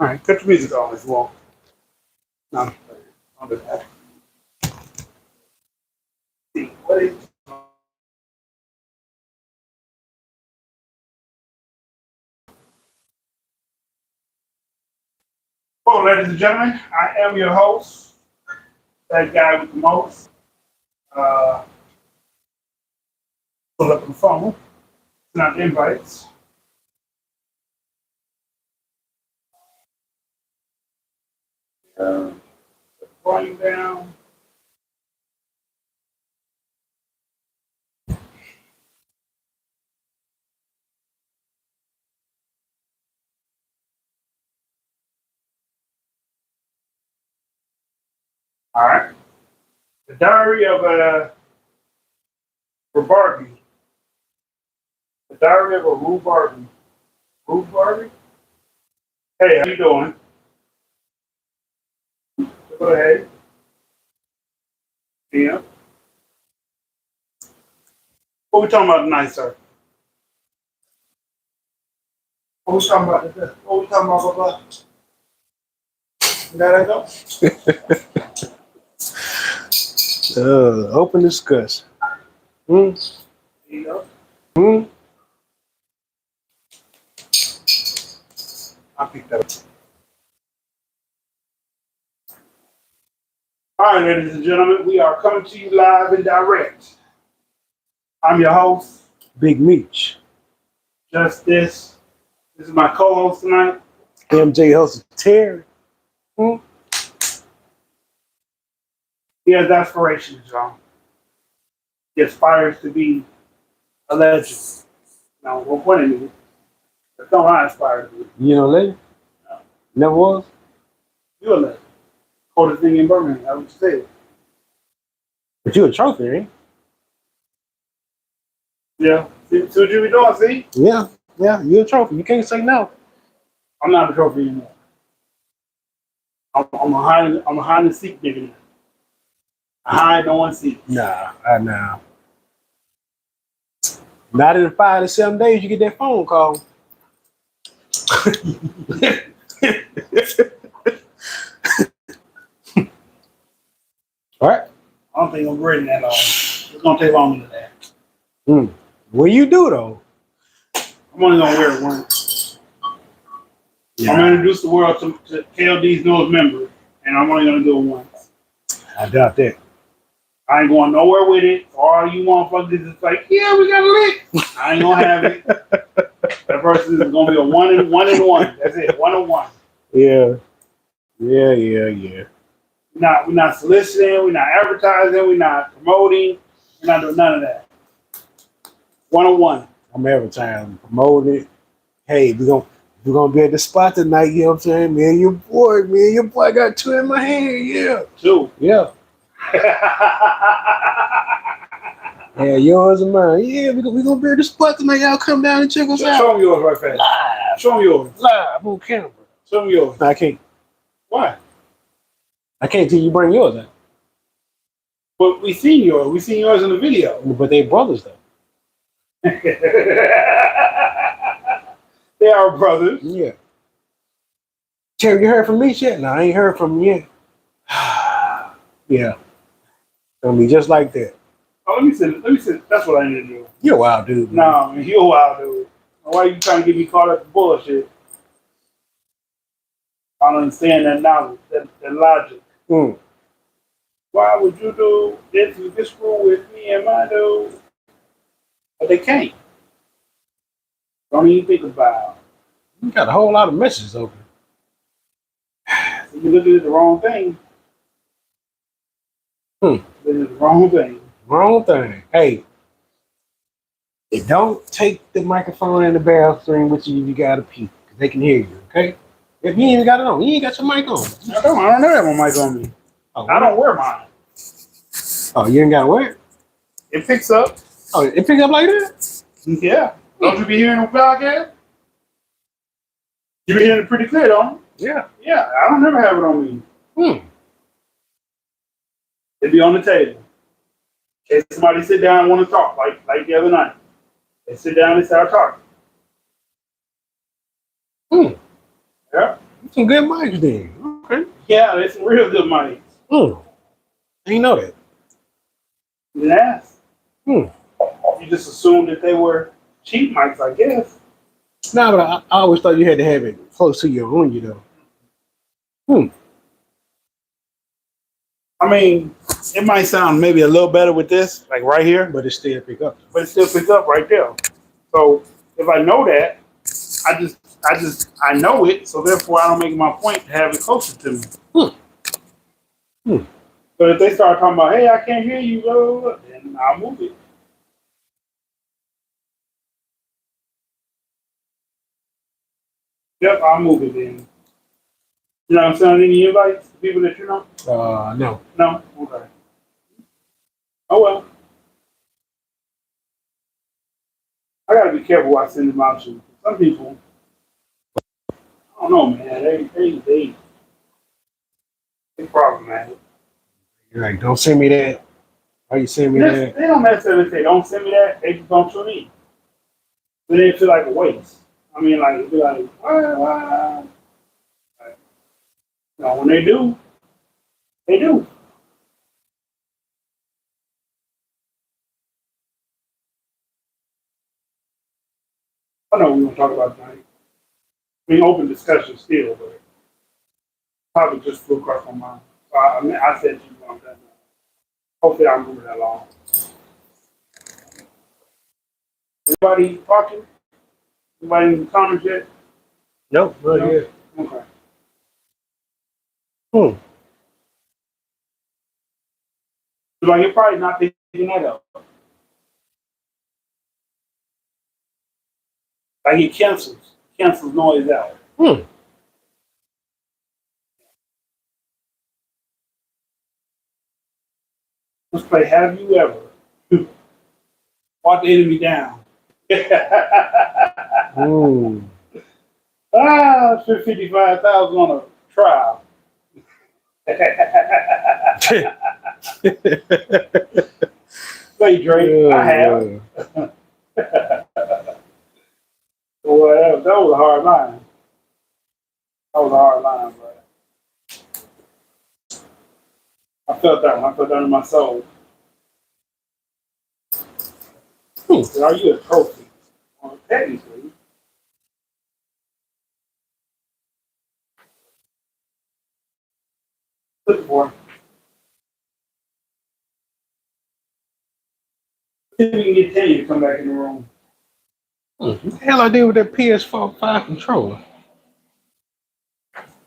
All right, cut the music on if you want. No, I'll do that. See, what is Hello, ladies and gentlemen. I am your host, that guy with the most. Uh, Pull up the phone, send out the invites. Uh, Volume down. All right. The Diary of Barbie. The Diary of a Rue Barbie. Rue Barbie? Hey, how you doing? Go ahead. Yeah. What we talking about tonight, sir? What we talking about today? What we talking about? There I go. Open discussion. Hmm. There you go. Hmm. I picked that up. All right, ladies and gentlemen, we are coming to you live and direct. I'm your host, Big Meech. Justice. This is my co-host tonight. MJ Hustle Terry. Hmm. He has aspirations, y'all. He aspires to be a legend. Now, what point is it? That's not what I aspire to be. You know, legend? No. Never was? You're a legend. Coldest thing in Birmingham, I would say. But you a trophy, ain't Yeah. See what you be doing, see? you? Yeah. Yeah, you a trophy. You can't say no. I'm not a trophy anymore. I'm a hide and seek nigga now. I hide, no one seek. Nah. Not in 5 to 7 days, you get that phone call. All right. I don't think I'm ready that long. It's gonna take longer than that. What you do, though? I'm only gonna wear it once. Yeah. I'm gonna introduce the world to KLD's newest member, and I'm only gonna do it once. I doubt that. I ain't going nowhere with it. All you motherfuckers is like, yeah, we got a lick. I ain't gonna have it. That person is gonna be a one and one. That's it, 1-1. Yeah. We're not soliciting, we're not advertising, we're not promoting, we're not doing none of that. 1-1. I'm advertising, promoting it. Hey, we're gonna be at the spot tonight, you know what I'm saying? Me and your boy got 2 in my hand, yeah. 2. Yeah. Yeah, yours and mine. Yeah, we gonna be at the spot tonight. Y'all come down and check us out. Show them yours right fast. Live. Show them yours. Live on camera. Show them yours. No, I can't. Why? I can't till you bring yours out. But we seen yours. We seen yours in the video. But they brothers though. They are brothers. Yeah. Terry, you heard from me yet? No, I ain't heard from him yet. Yeah. Gonna be just like that. Oh, let me see. That's what I need to do. You're a wild dude. Man. No, man, you're a wild dude. Why are you trying to get me caught up in bullshit? I don't understand that knowledge, that logic. Mm. Why would you do this with this rule with me and my dude? But they can't. Don't even think about it. You got a whole lot of messages open. You look at the wrong thing. Look at the wrong thing. Wrong thing. Hey, don't take the microphone in the bathroom with you if you gotta pee, because they can hear you, okay? If you ain't even got it on, you ain't got your mic on. I don't have my mic on me. Oh, I don't wear mine. Oh, you ain't got to wear it? It picks up. Oh, it pick up like that? Yeah. Don't you be hearing the podcast? You be hearing it pretty clear, don't you? Yeah. Yeah, I don't never have it on me. It be on the table. In case somebody sit down and want to talk, like the other night. They sit down and start talking. Yeah. Some good mics then. Okay. Yeah, there's some real good mics. I didn't know that. You didn't ask. Hmm. You just assumed that they were cheap mics, I guess. No, but I always thought you had to have it close to on you though. I mean, it might sound maybe a little better with this, like right here, But it still pick up. but it still picks up right there. So if I know that, I know it. So therefore, I don't make it my point to have it closer to me. But if they start talking about, hey, I can't hear you, blah, blah, blah, then I'll move it. Yep, I'll move it then. You know what I'm saying? Any invites to people that you know? No. No? Okay. Oh, well. I got to be careful what I send them out to. Some people, I don't know, man. They problematic. You're like, don't send me that. Why you send me that? They don't necessarily say, don't send me that. They just don't show me. Then they feel like a waste. I mean, like, it'd be like, why? Like, you know, when they do, they do. I know we don't talk about tonight. I mean, open discussion still, but probably just flew across my mind. So I said you want that. Hopefully, I'm moving that along. Anybody talking? Anybody in the comments yet? Nope. Not No? yet. Okay. Like, you're probably not picking that up. Like, it cancels noise out. Let's play Have You Ever Fought the Enemy Down? Ah, 55,000 on a trial. Say, Drake, I have. Well, that was a hard line. That was a hard line, but I felt that one. I felt that in my soul. So are you a trophy? Well, technically. Look for. See if we can get Tanya to come back in the room. What the hell I did with that PS4 5 controller?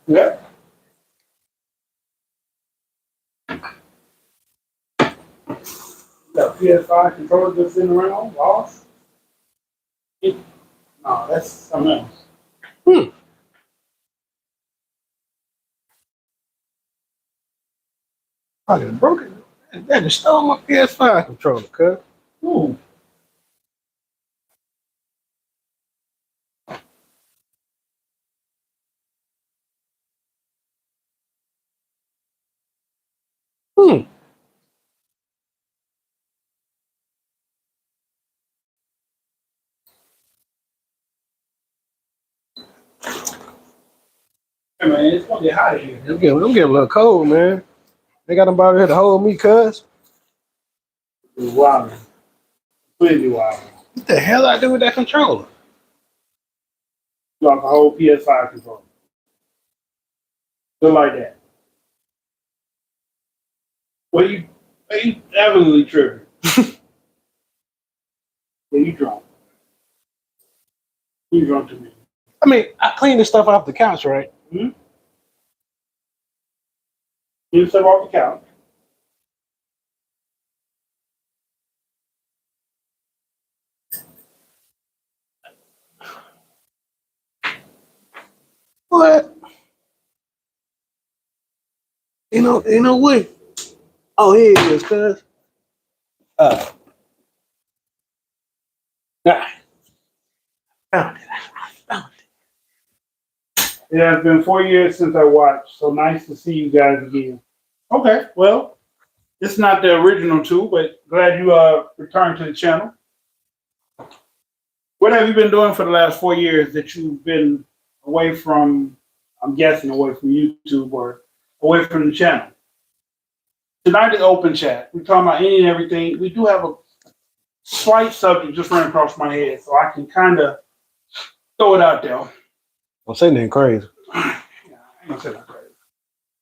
Yeah. That PS5 controller just sitting around, lost. No, that's something else. I just broke it. That just stole my PS5 controller, cuz. Ooh. Hey man, it's gonna get hot in here. I'm getting a little cold, man. They got them about here to hold me, cuz. It's wild. Completely wild. What the hell I do with that controller? Like a whole PS5 controller. Just like that. Well, you absolutely tripping. Yeah, you drunk. You drunk to me. I mean, I cleaned this stuff off the couch, right? Hmm? You step off the couch. What? You know what? Oh, here it is, cuz. Ah, found it. I found it. Yeah, it's been 4 years since I watched, so nice to see you guys again. Okay, well, it's not the original two, but glad you returned to the channel. What have you been doing for the last 4 years that you've been away from I'm guessing away from YouTube or away from the channel. Tonight is open chat. We're talking about any and everything. We do have a slight subject just ran across my head, so I can kind of throw it out there. Don't say nothing crazy. Yeah, I ain't gonna say that crazy.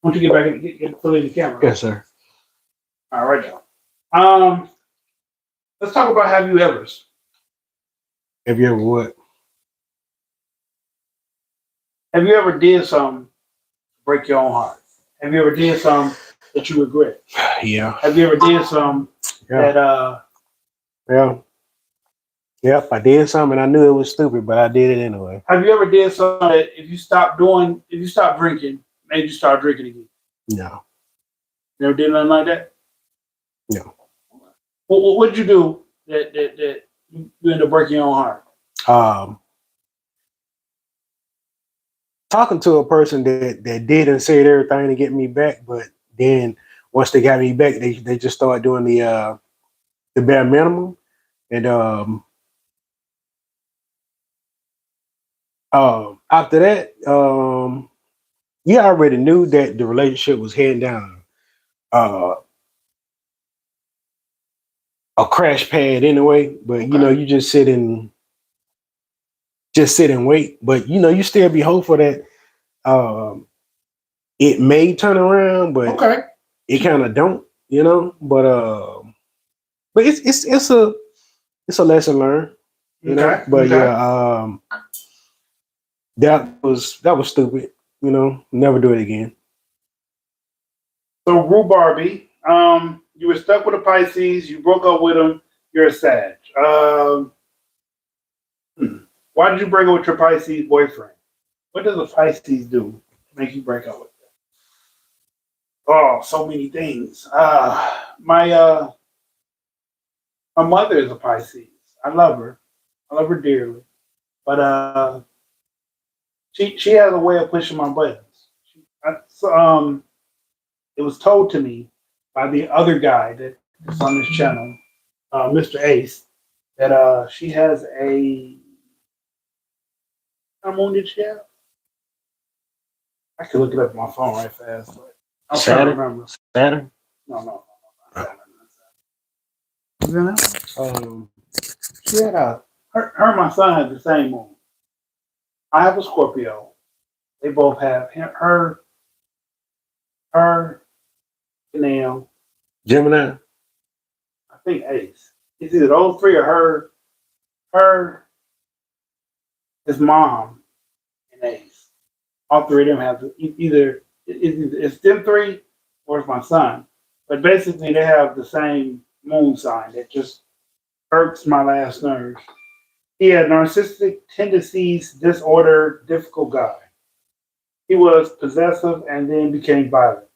Why don't you get back and get fully in the camera? Yes, sir. All right, now. Let's talk about have you ever's. Have you ever what? Have you ever did something to break your own heart? Have you ever did something that you regret? Yeah. Have you ever did something that Yeah. Yep, I did something and I knew it was stupid, but I did it anyway. Have you ever did something that if you stop drinking, made you start drinking again? No. Never did nothing like that? No. What did you do that you ended up breaking your own heart? Talking to a person that did and said everything to get me back, but then once they got me back, they just started doing the bare minimum. And after that, I already knew that the relationship was heading down a crash pad anyway. But you know, you just sit and wait. But you know, you still be hopeful that it may turn around, but it kind of don't, you know. But it's a lesson learned, you know. But yeah, that was stupid, you know. Never do it again. So Rue Barbie, you were stuck with a Pisces. You broke up with him. You're a Sag. Why did you break up with your Pisces boyfriend? What does a Pisces do to make you break up with them? Oh, so many things. My mother is a Pisces. I love her. I love her dearly. But she has a way of pushing my buttons. It was told to me by the other guy that's on this channel, Mr. Ace, that she has a. How long did she have? I could look it up on my phone right fast, but I'm trying to remember. Saturn? No. She had her and my son had the same moon. I have a Scorpio. They both have her, Janelle. Gemini? I think Ace. It's either those three or her, his mom, and Ace. All three of them have either it's them three or it's my son. But basically, they have the same moon sign that just irks my last nerve. He had narcissistic tendencies, disorder, difficult guy. He was possessive and then became violent.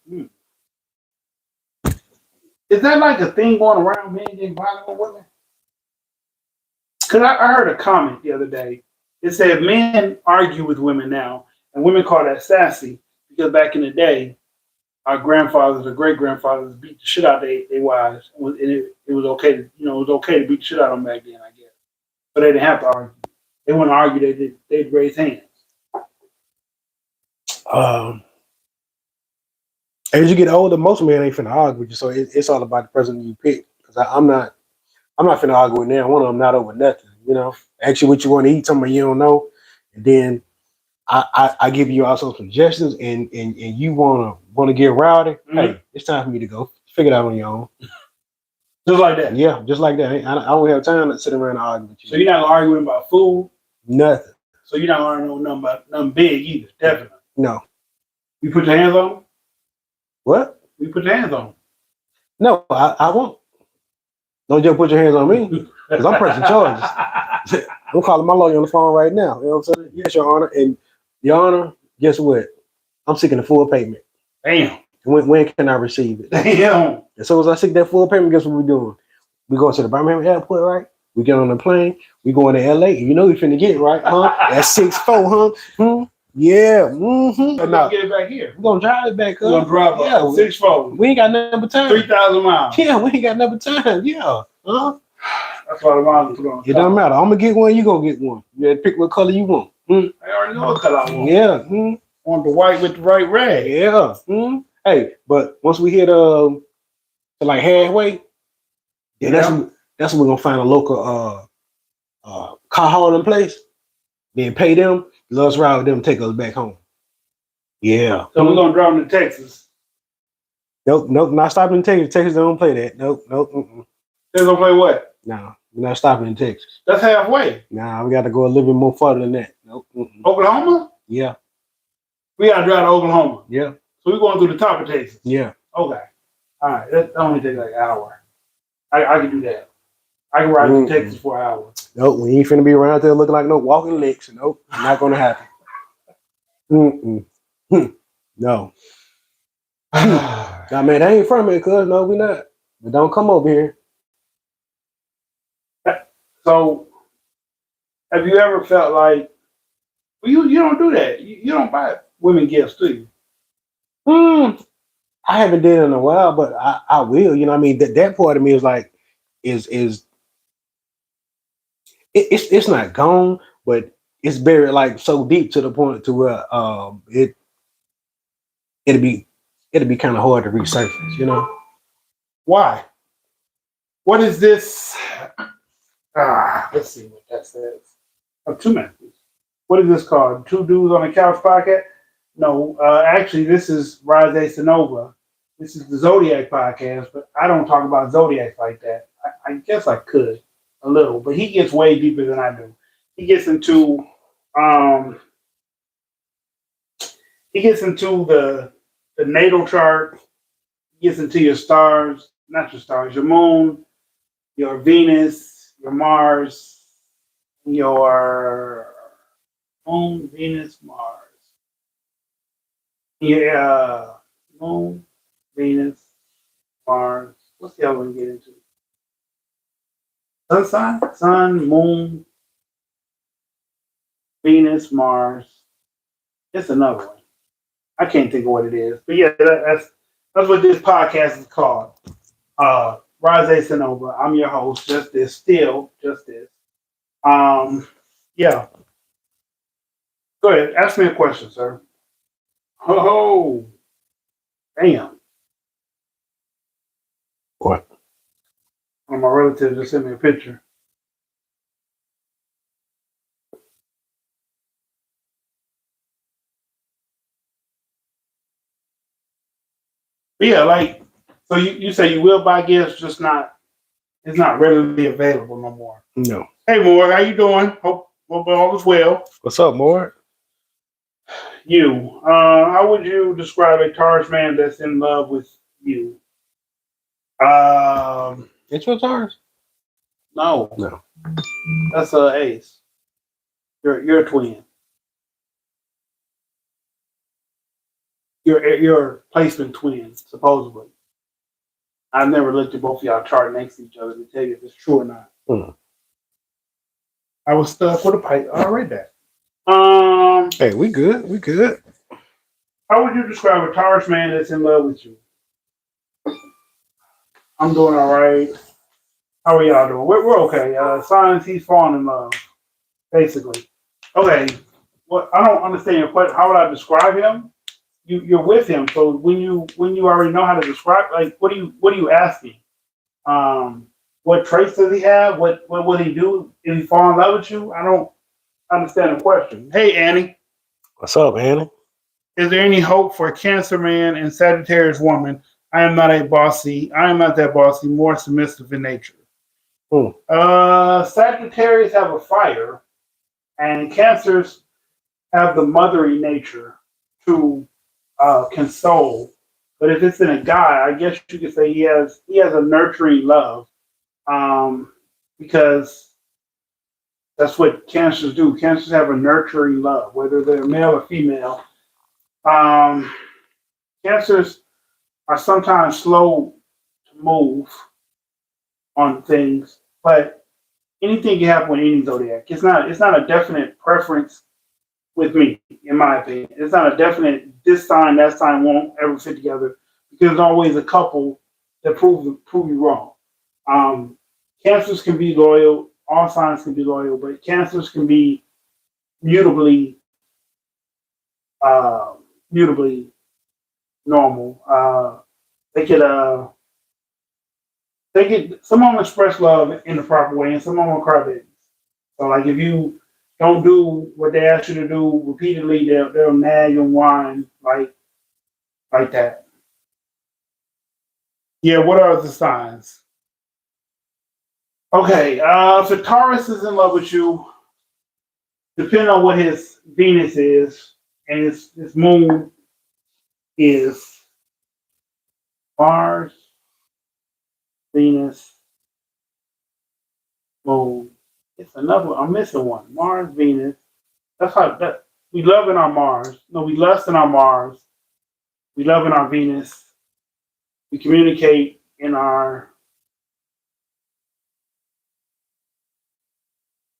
Is that like a thing going around, men getting violent with women? Because I heard a comment the other day. It said men argue with women now, and women call that sassy because back in the day, our grandfathers or great grandfathers beat the shit out of their wives, and it was okay to, it was okay to beat the shit out of them back then, I guess. But they didn't have to argue. They wouldn't argue. They'd raise hands. As you get older, most men ain't finna argue with you, so it's all about the person you pick. Because I'm not finna argue with them. One of them not over nothing, you know. Ask you what you want to eat, something you don't know, and then I give you also suggestions, and you wanna get rowdy. Mm-hmm. Hey, it's time for me to go. Figure it out on your own. Just like that. Yeah, just like that. I don't have time to sit around and argue with you. So you're not arguing about food? Nothing. So you're not arguing nothing big either, definitely. No. You put your hands on them? What? You put your hands on them? No, I won't. Don't just put your hands on me, because I'm pressing charges. I'm calling my lawyer on the phone right now. You know what I'm saying? Yes, Your Honor. And Your Honor, guess what? I'm seeking a full payment. Damn. When can I receive it? Damn. As soon as I seek that full payment, guess what we're doing? We go to the Birmingham airport, right? We get on the plane. We going to LA. You know we finna get it, right? Huh? That's 6'4", huh? Yeah. Mm-hmm. We're gonna get it back here. We're gonna drive it back up. We're gonna drive it 6'4". We ain't got nothing but time. 3,000 miles. Yeah, we ain't got nothing but time. Yeah. Huh? That's why the miles put on. It doesn't matter. I'm gonna get one. You gonna get one. You gotta pick what color you want. I already know what color I want. Yeah. Want the white with the right rag. Yeah. Hey, but once we hit to like halfway, then that's when we're gonna find a local car hauling place, then pay them, let us ride with them, take us back home. Yeah. So we're gonna drive to Texas. Nope, not stopping in Texas. Texas don't play that. Nope. They're gonna play what? No, we're not stopping in Texas. That's halfway. Nah, we got to go a little bit more further than that. Nope. Oklahoma? Yeah. We gotta drive to Oklahoma. Yeah. So we're going through the top of Texas. Yeah. Okay. All right. That only takes like an hour. I can do that. I can ride to Texas for an hour. Nope, we ain't finna be around there looking like no walking licks. Nope, not gonna happen. No. Nah, man, they ain't from here, cuz. No, we not. But don't come over here. So, have you ever felt like, well, you don't do that. You don't buy women gifts, do you? I haven't did it in a while, but I will. You know what I mean? That part of me is like, it's not gone, but it's buried like so deep to the point to where it'll be kind of hard to resurface, you know? Why? What is this? Let's see what that says. Oh, 2 minutes. What is this called? Two Dudes on the Couch podcast? No, actually, this is Rise A Sonova. This is the Zodiac podcast, but I don't talk about Zodiacs like that. I guess I could a little, but he gets way deeper than I do. He gets into the natal chart. He gets into your stars, not your stars, your moon, your Venus, your Mars, your moon, Venus, Mars. Yeah, moon, Venus, Mars. What's the other one you get into? Sun, moon, Venus, Mars. It's another one. I can't think of what it is. But yeah, that's what this podcast is called. Rise A Sonova. I'm your host, just this. Yeah. Go ahead. Ask me a question, sir. Oh, damn. What? One of my relatives just sent me a picture. But yeah, like, so you say you will buy gifts, just not, it's not readily available no more. No. Hey, Morg, how you doing? Hope all is well. What's up, Morg? You, how would you describe a Taurus man that's in love with you? It's your Taurus? No. That's a ace. You're a twin. You're placement twins, supposedly. I've never looked at both of y'all chart next to each other to tell you if it's true or not. I was stuck with a pipe. I read that. Hey, we good. How would you describe a Taurus man that's in love with you? I'm doing all right. How are y'all doing? We're okay. Signs he's falling in love, basically. Okay. Well, I don't understand your question. How would I describe him? You're with him, so when you already know how to describe, like, what are you asking? What traits does he have? What will he do if he fall in love with you? I don't understand the question. Hey, Annie. What's up, Annie? Is there any hope for a Cancer man and Sagittarius woman? I am not that bossy, more submissive in nature. Sagittarius have a fire, and Cancers have the mothery nature to console. But if it's in a guy, I guess you could say he has a nurturing love, because that's what Cancers do. Cancers have a nurturing love, whether they're male or female. Cancers are sometimes slow to move on things, but anything can happen with any zodiac. It's not a definite preference with me, in my opinion. It's not a definite this sign, that sign won't ever fit together, because there's always a couple that prove you wrong. Cancers can be loyal, all signs can be loyal, but Cancers can be mutably mutably normal. They get some of them express love in the proper way, and some of them are crybabies. So like if you don't do what they ask you to do repeatedly, they'll nag and whine like that. Yeah, what are the signs? Okay, if Taurus is in love with you, depending on what his Venus is and his moon is Mars, Venus, moon. It's another one. I'm missing one. Mars, Venus. That's how that we love in our Mars. No, we lust in our Mars. We love in our Venus. We communicate in our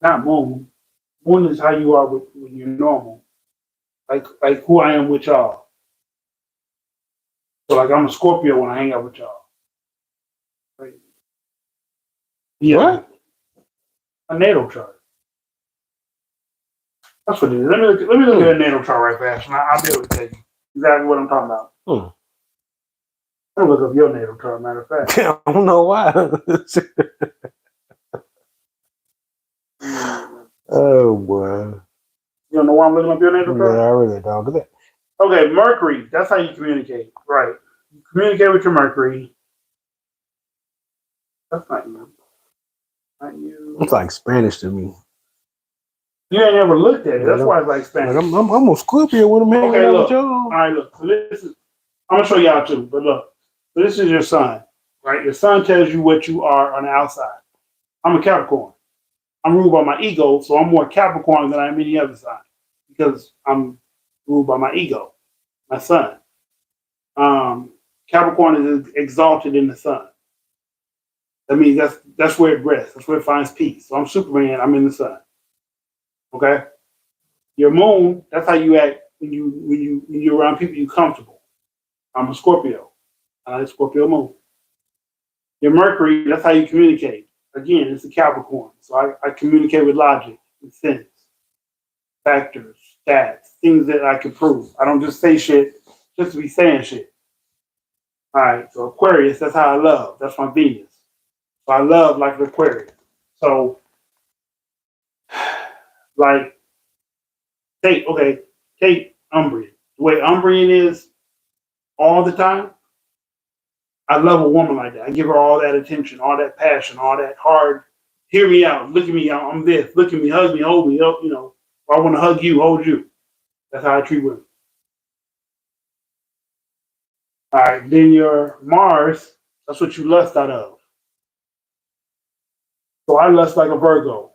not moon. Moon is how you are when you're normal. Like who I am with y'all. So like I'm a Scorpio when I hang out with y'all. Right? Yeah. What? A natal chart. That's what it is. Let me look at a natal chart right fast, and I'll be able to tell you exactly what I'm talking about. I'm gonna look up your natal chart, matter of fact. I don't know why. Oh boy. You don't know why I'm looking up your natal chart? Yeah, I really don't. Okay, Mercury. That's how you communicate. Right. You communicate with your Mercury. That's not you. Not you. It's like Spanish to me. You ain't never looked at it. That's why it's like Spanish. Like I'm a Scorpio when I'm hanging Okay, out look. with y'all. All right, look. So this is. I'm gonna show y'all too. But look. So this is your sun, right? Your sun tells you what you are on the outside. I'm a Capricorn. I'm ruled by my ego, so I'm more Capricorn than I am any other sign because I'm ruled by my ego, my sun. Capricorn is exalted in the sun. That means that's where it rests. That's where it finds peace. So I'm Superman. I'm in the sun. Okay. Your moon. That's how you act when you're around people you're comfortable. I'm a Scorpio. I like Scorpio moon. Your Mercury. That's how you communicate. Again, it's a Capricorn. So I communicate with logic and sense, factors, stats, things that I can prove. I don't just say shit just to be saying shit. All right. So Aquarius. That's how I love. That's my Venus. So I love like an Aquarius. So like take Umbrian. The way Umbrian is all the time, I love a woman like that. I give her all that attention, all that passion, all that hard, hear me out, look at me, I'm this, look at me, hug me, hold me, you know. I want to hug you, hold you. That's how I treat women. All right, then your Mars, that's what you lust out of. So I lust like a Virgo.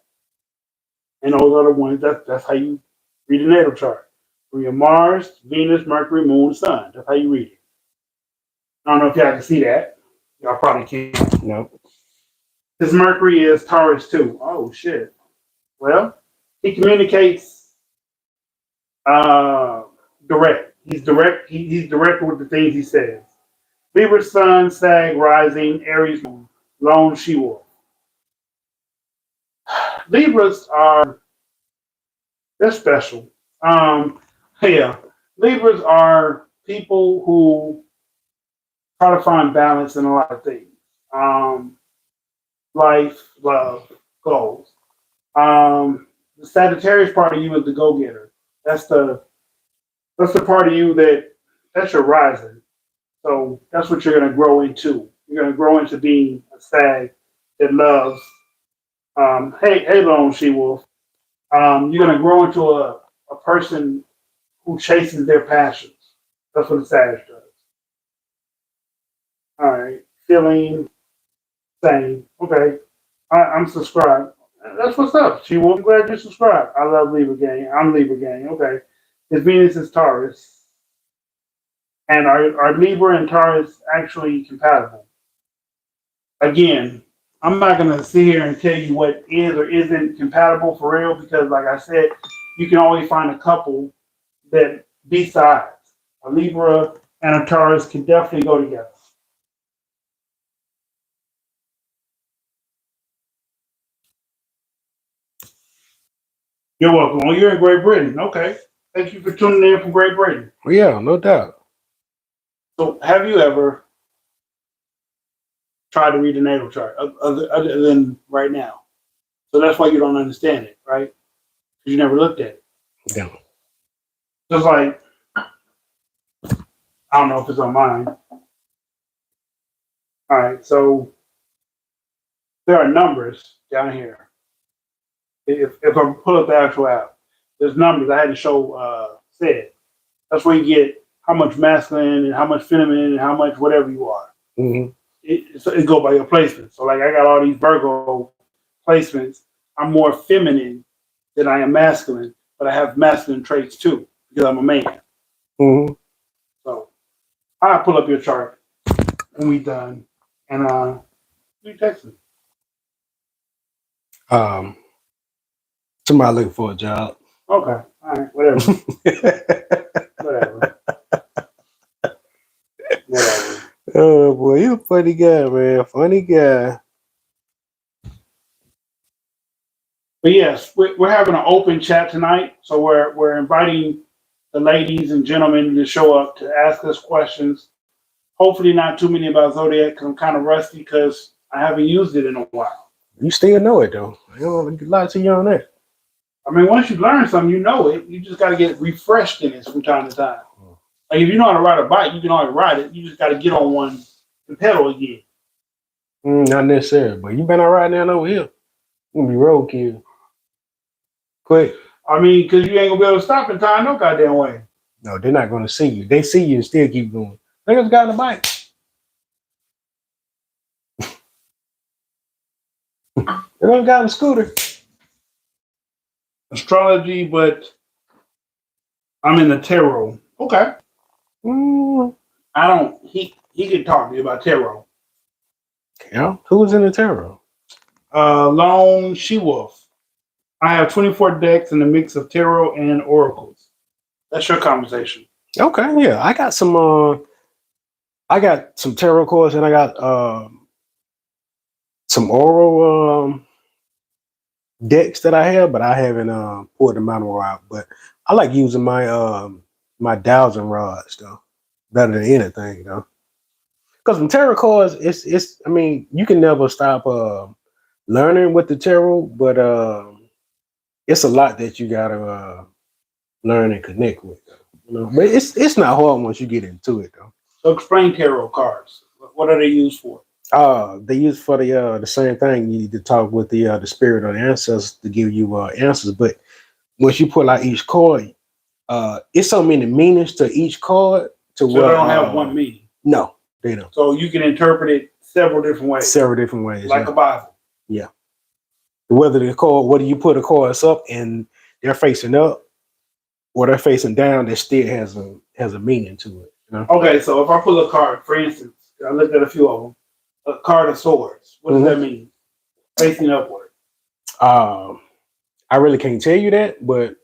And those other ones, that's how you read a natal chart. From your Mars, Venus, Mercury, Moon, Sun. That's how you read it. I don't know if y'all can see that. Y'all probably can't. No. His Mercury is Taurus too. Oh shit. Well, he communicates direct. He's direct. He's direct with the things he says. Libra Sun, Sag, Rising, Aries, Moon, Lone She-Wolf. Libras they're special. Yeah. Libras are people who try to find balance in a lot of things. Life, love, goals. The Sagittarius part of you is the go-getter. That's the part of you that's your rising. So that's what you're gonna grow into. You're gonna grow into being a Sag that loves. Hey, Lone She-Wolf. You're gonna grow into a person who chases their passions. That's what a Sag does. All right, feeling same. Okay, I'm subscribed. That's what's up. She will be glad you subscribed. I love Libra Gang. I'm Libra Gang. Okay, his Venus is Taurus, and are Libra and Taurus actually compatible? Again, I'm not gonna sit here and tell you what is or isn't compatible for real because, like I said, you can always find a couple that besides a Libra and a Taurus can definitely go together. You're welcome. Oh, you're in Great Britain. Okay. Thank you for tuning in from Great Britain. Well, yeah, no doubt. So, have you ever tried to read the natal chart other than right now? So that's why you don't understand it, right? Because you never looked at it. Yeah. Just like, I don't know if it's on mine. All right, so there are numbers down here. If I pull up the actual app, there's numbers I had to show said. That's where you get how much masculine and how much feminine and how much whatever you are. Mm-hmm. It go by your placement. So like I got all these Virgo placements. I'm more feminine than I am masculine, but I have masculine traits too because I'm a man. Mm-hmm. So I'll pull up your chart when we done and you text me. Somebody looking for a job. Okay. All right, whatever. Whatever. Oh boy, you a funny guy, man. Funny guy. But yes, we're having an open chat tonight. So we're inviting the ladies and gentlemen to show up to ask us questions. Hopefully not too many about Zodiac because I'm kind of rusty because I haven't used it in a while. You still know it though. I don't lie to you on that. I mean, once you learn something, you know it. You just got to get refreshed in it from time to time. Like if you know how to ride a bike, you can already ride it. You just got to get on one and pedal again. Not necessarily, but you been all right now over here. You gonna be roadkill. Quick. I mean, because you ain't going to be able to stop in time no goddamn way. No, they're not gonna see you. They see you and still keep going. They just got on the bike. They don't got on the scooter. Astrology, but I'm in the tarot. Okay. I don't. He can talk to me about tarot. Yeah. Who's in the tarot? Lone She-Wolf. I have 24 decks in a mix of tarot and oracles. That's your conversation. Okay, yeah. I got some tarot cards and I got some oral decks that I have, but I haven't poured them out. But I like using my my dowsing rods though, better than anything though. Because from tarot cards, it's I mean, you can never stop learning with the tarot, but it's a lot that you gotta learn and connect with. You know, but it's not hard once you get into it though. So explain tarot cards. What are they used for? They use for the same thing. You need to talk with the spirit or the ancestors to give you answers. But once you pull out each card, it's so many meanings to each card. So they don't have one meaning. No, they don't. So you can interpret it several different ways. Several different ways, like a Bible. Yeah. Whether you put the cards up and they're facing up, or they're facing down, that still has a meaning to it. You know? Okay, so if I pull a card, for instance, I looked at a few of them. A card of swords. What does that mean? Facing upward. I really can't tell you that, but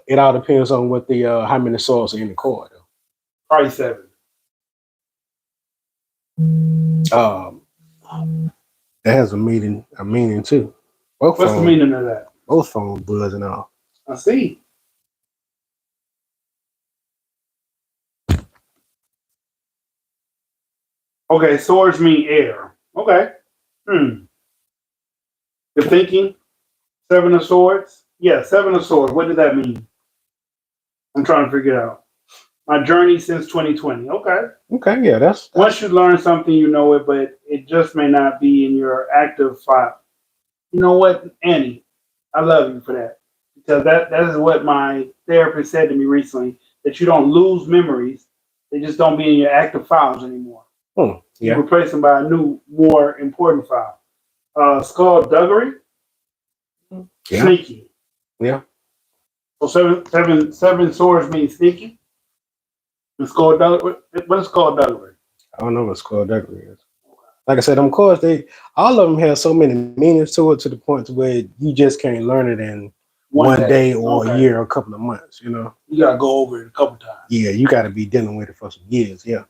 it all depends on what the how many swords are in the card. Though. Probably 7. That has a meaning too. What's the meaning of that? Both phones buzzing off. I see. Okay, swords mean air. Okay. The thinking. 7 of swords. Yeah, 7 of swords. What did that mean? I'm trying to figure it out. My journey since 2020. Okay. Okay, yeah, that's once you learn something, you know it, but it just may not be in your active file. You know what, Annie? I love you for that. Because that is what my therapist said to me recently, that you don't lose memories. They just don't be in your active files anymore. Yeah. You replace them by a new, more important file. Skullduggery. Yeah. Sneaky. Yeah. So seven swords means sneaky. And skullduggery. What is skullduggery? I don't know what skullduggery is. Like I said, them cards, all of them have so many meanings to it, to the point to where you just can't learn it in one day or a year or a couple of months, you know? You gotta go over it a couple times. Yeah, you gotta be dealing with it for some years, yeah.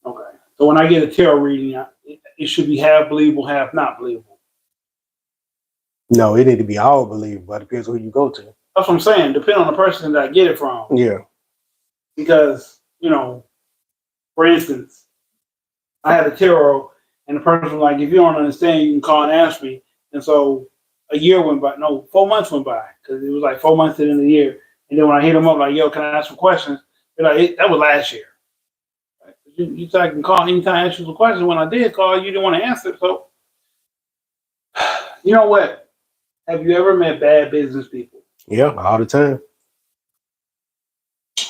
Okay. So when I get a tarot reading, it should be half believable, half not believable. No, it need to be all believable. It depends who you go to. That's what I'm saying. Depending on the person that I get it from. Yeah. Because, for instance, I had a tarot and the person was like, if you don't understand, you can call and ask me. And so a year went by. No, 4 months went by because it was like 4 months to the end of the year. And then when I hit them up, like, yo, can I ask some questions? They're like, that was last year. Right? You said I can call anytime, ask you some questions. When I did call, you didn't want to answer. So, you know what? Have you ever met bad business people? Yeah, all the time.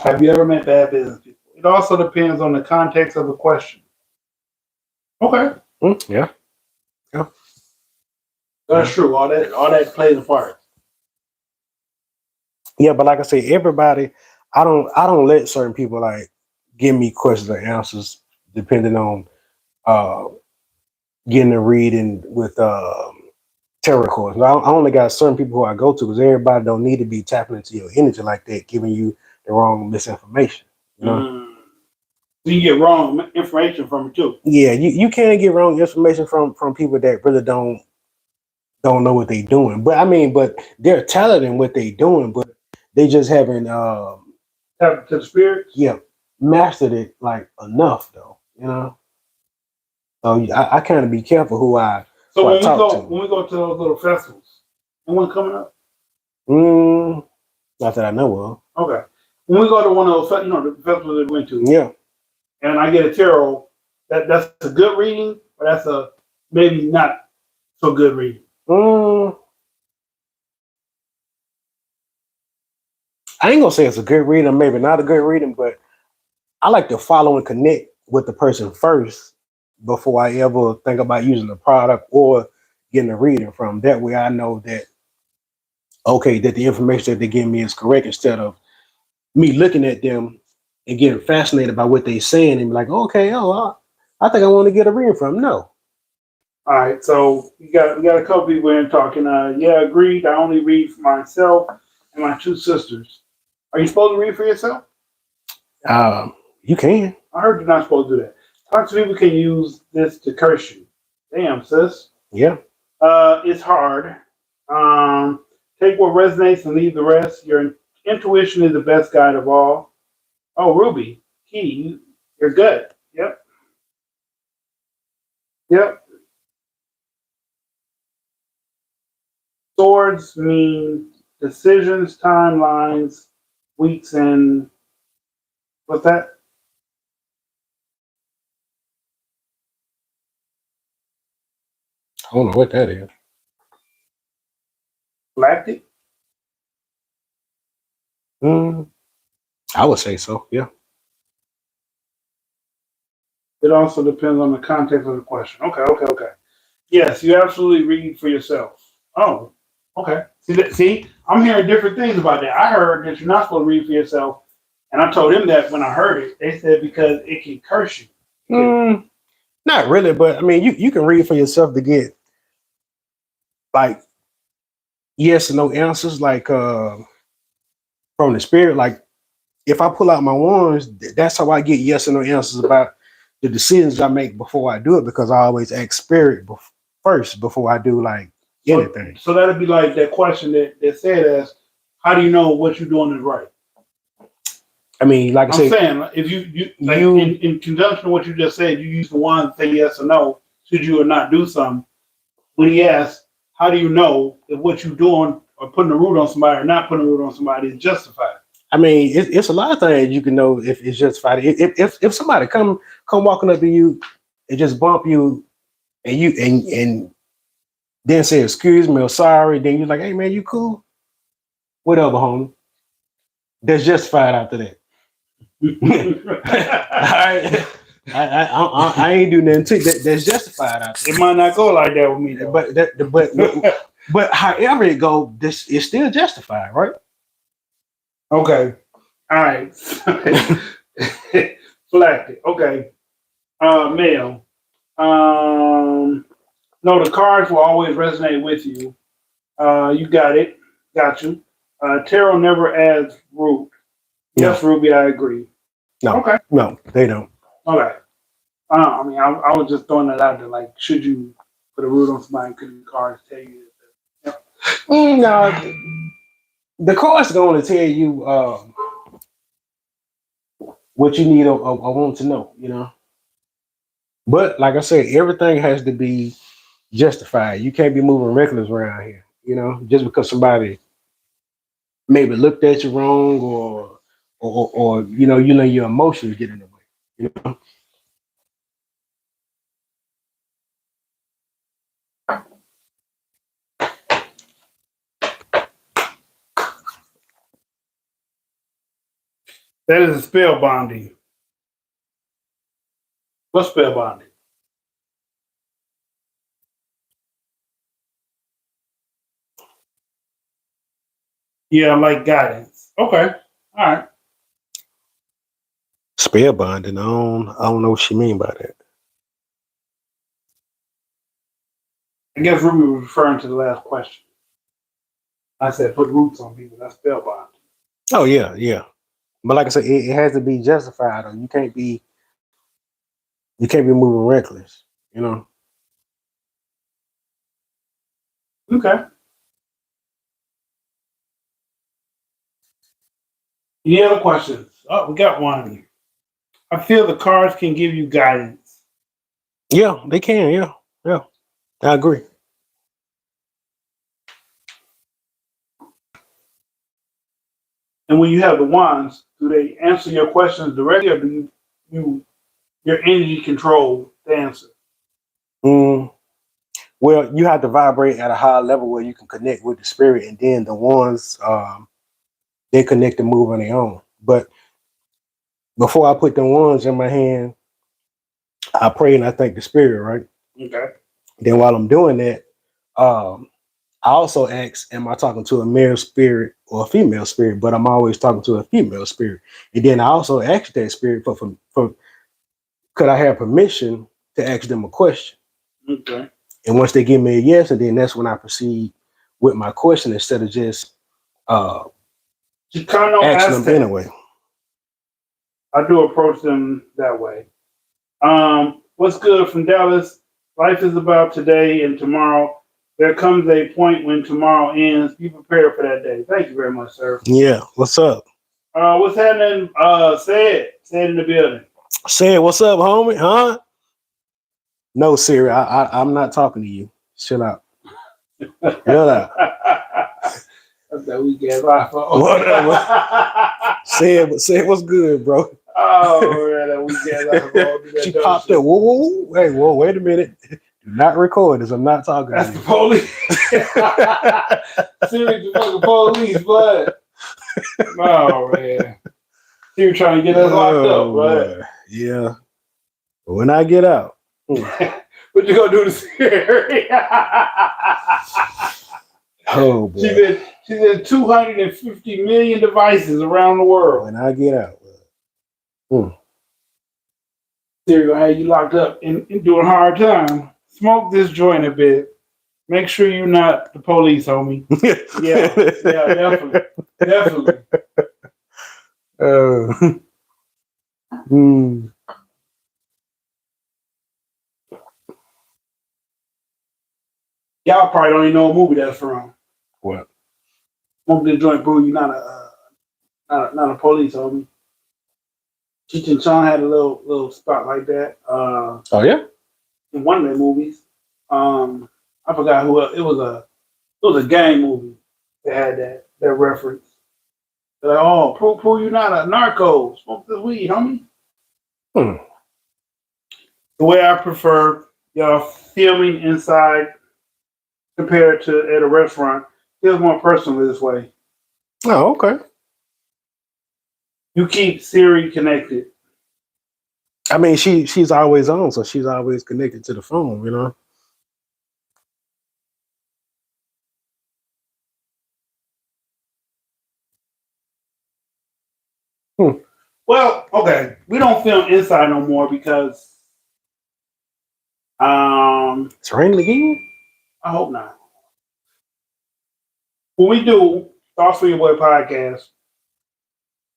Have you ever met bad business people? It also depends on the context of the question. Okay. Yeah. That's true. All that plays a part. Yeah, but like I say, everybody, I don't let certain people like give me questions or answers depending on getting a reading with tarot cards. I only got certain people who I go to because everybody don't need to be tapping into your energy like that, giving you the wrong misinformation. You know? So you get wrong information from it too. Yeah, you can't get wrong information from people that really don't know what they're doing. But I mean, but they're talented in what they're doing, but they just haven't Tap to the spirits. yeah, mastered it like enough though, you know. So I kind of be careful who I So when talk to. we go to those little festivals, and one coming up. Not that I know of. Okay. When we go to one of those, the festivals that we went to, Yeah. and I get a tarot, that's a good reading, but that's a maybe not so good reading. I ain't gonna say it's a good reading, maybe not a good reading, but I like to follow and connect with the person first before I ever think about using the product or getting a reading from. That way I know that that the information that they give me is correct instead of me looking at them and getting fascinated by what they're saying and be like, I think I want to get a reading from. No. All right, so we got a couple people in talking. Yeah, agreed. I only read for myself and my two sisters. Are you supposed to read for yourself? You can. I heard you're not supposed to do that. Talk to people can use this to curse you. Damn, sis. Yeah. It's hard. Take what resonates and leave the rest. Your intuition is the best guide of all. Oh, Ruby, Key, you're good. Yep. Swords mean decisions, timelines, weeks, and what's that? I don't know what that is. Galactic? I would say so, yeah. It also depends on the context of the question. Okay. Yes, you absolutely read for yourself. Oh, okay. See, I'm hearing different things about that. I heard that you're not supposed to read for yourself, and I told them that when I heard it. They said because it can curse you. Not really, but I mean, you can read for yourself to get like yes and no answers, like from the spirit. Like if I pull out my wands, that's how I get yes and no answers about the decisions I make before I do it, because I always ask spirit first before I do like anything. So that'd be like that question that said as, how do you know what you're doing is right? I mean, like I'm saying, if you in conjunction with what you just said, you use the one to say yes or no, should you or not do something. When he asks, how do you know if what you're doing or putting a root on somebody or not putting a root on somebody is justified? I mean, it's a lot of things you can know if it's justified. If somebody come walking up to you and just bump you and you and then say excuse me or sorry, then you're like, hey man, you cool? Whatever, homie. That's justified after that. I ain't do nothing to that. That's justified after that. It might not go like that with me, though. But however it go, this is still justified, right? Okay. All right. Selected. Okay. Male. No, the cards will always resonate with you. You got it. Got you. Tarot never adds root. Yes, Ruby, I agree. No. Okay. No, they don't. Okay. I mean, I was just throwing that out there. Like, should you put a root on somebody? Could the cards tell you that? No. the cards going to tell you what you need or want to know, you know. But like I said, everything has to be justified. You can't be moving reckless around here, you know, just because somebody maybe looked at you wrong or you know your emotions get in the way. You know? That is a spell bonding. What's spell bonding? Yeah, like guidance. Okay. All right. Spell bonding. I don't know what she mean by that. I guess Ruby was referring to the last question. I said put roots on people. That's spell bonding. Oh yeah, yeah. But like I said, it has to be justified or you can't be moving reckless, you know. Okay. Any other questions? Oh, we got one. I feel the cards can give you guidance. Yeah, they can, yeah. Yeah. I agree. And when you have the wands, do they answer your questions directly, or do you your energy control the answer? Mm, well, you have to vibrate at a high level where you can connect with the spirit, and then the ones they connect and move on their own. But before I put the ones in my hand, I pray and I thank the spirit, right? Okay. Then while I'm doing that, um, I also ask, am I talking to a male spirit or a female spirit? But I'm always talking to a female spirit. And then I also ask that spirit for could I have permission to ask them a question? Okay. And once they give me a yes, and then that's when I proceed with my question instead of just You kind of don't asking ask them that. anyway. I do approach them that way. What's good from Dallas? Life is about today and tomorrow. There comes a point when tomorrow ends. Be prepared for that day. Thank you very much, sir. Yeah, what's up? What's happening? Say it in the building. Say it, what's up, homie? Huh? No, Siri, I'm not talking to you. Chill out. Chill out. That's that weak ass iPhone. Whatever. Say it, what's good, bro? Oh man, that weak ass iPhone. She popped up. Whoa, whoa, whoa. Hey, whoa, wait a minute. Do not record this. I'm not talking That's to the you. police. Seriously, the fucking police, bud. Oh man. He was trying to get us locked up, right? Boy. Yeah. When I get out. What you gonna do to Siri? Oh boy. She's in 250 million devices around the world. When I get out. Siri gonna have you locked up and doing hard time. Smoke this joint a bit. Make sure you're not the police, homie. Yeah, definitely. Y'all probably don't even know what movie that's from. What? Smoke this joint, bro. You're not a police, homie. Cheech and Chong had a little spot like that. Oh yeah? In one of their movies. I forgot who else. It was a gang movie that had that reference. They're like, oh, prove you're not a narco. Smoke this weed, homie. The way I prefer y'all filming inside compared to at a restaurant feels more personal this way. Oh, okay. You keep Siri connected. I mean, she's always on, so she's always connected to the phone, you know. Well, okay, we don't film inside no more because It's raining again? I hope not. When we do Thoughts for Your Boy podcast,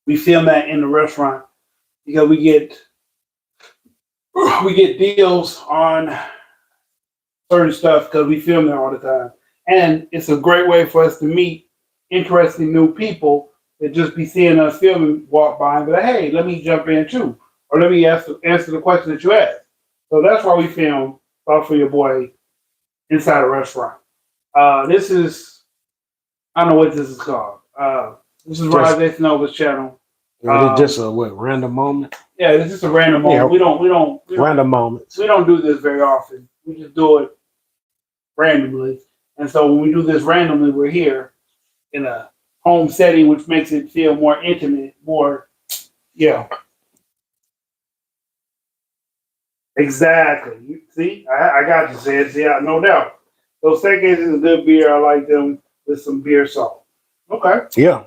we film that in the restaurant because we get deals on certain stuff because we film there all the time, and it's a great way for us to meet interesting new people that just be seeing us filming walk by and be like, hey, let me jump in too. Or let me answer the question that you asked. So that's why we film Thought for Your Boy inside a restaurant. This is, I don't know what this is called. This is Rise X Nova's channel. It's just a random moment. Yeah, it's just a random moment. Yeah. We don't Random moments. we don't do this very often. We just do it randomly. And so when we do this randomly, we're here in a home setting, which makes it feel more intimate, more, yeah. Exactly. See, I got you, Sid. Yeah, no doubt. Those Staircase is a good beer. I like them with some beer salt. Okay. Yeah.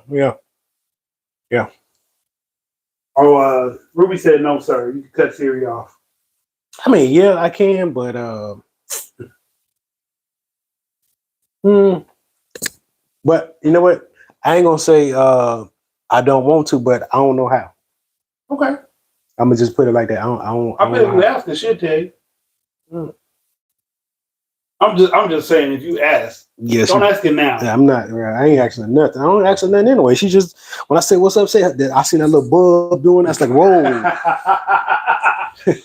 Oh, Ruby said no, sir. You can cut Siri off. I mean, yeah, I can, but but you know what? I ain't gonna say I don't want to, but I don't know how. Okay. I'm gonna just put it like that. I don't I bet if know you how. ask, I should tell you. Mm. I'm just saying, if you ask, Yes, don't ask it now. I'm not. I ain't asking her nothing. I don't ask her nothing anyway. She just when I say what's up, say I seen that little bub doing. That's like whoa.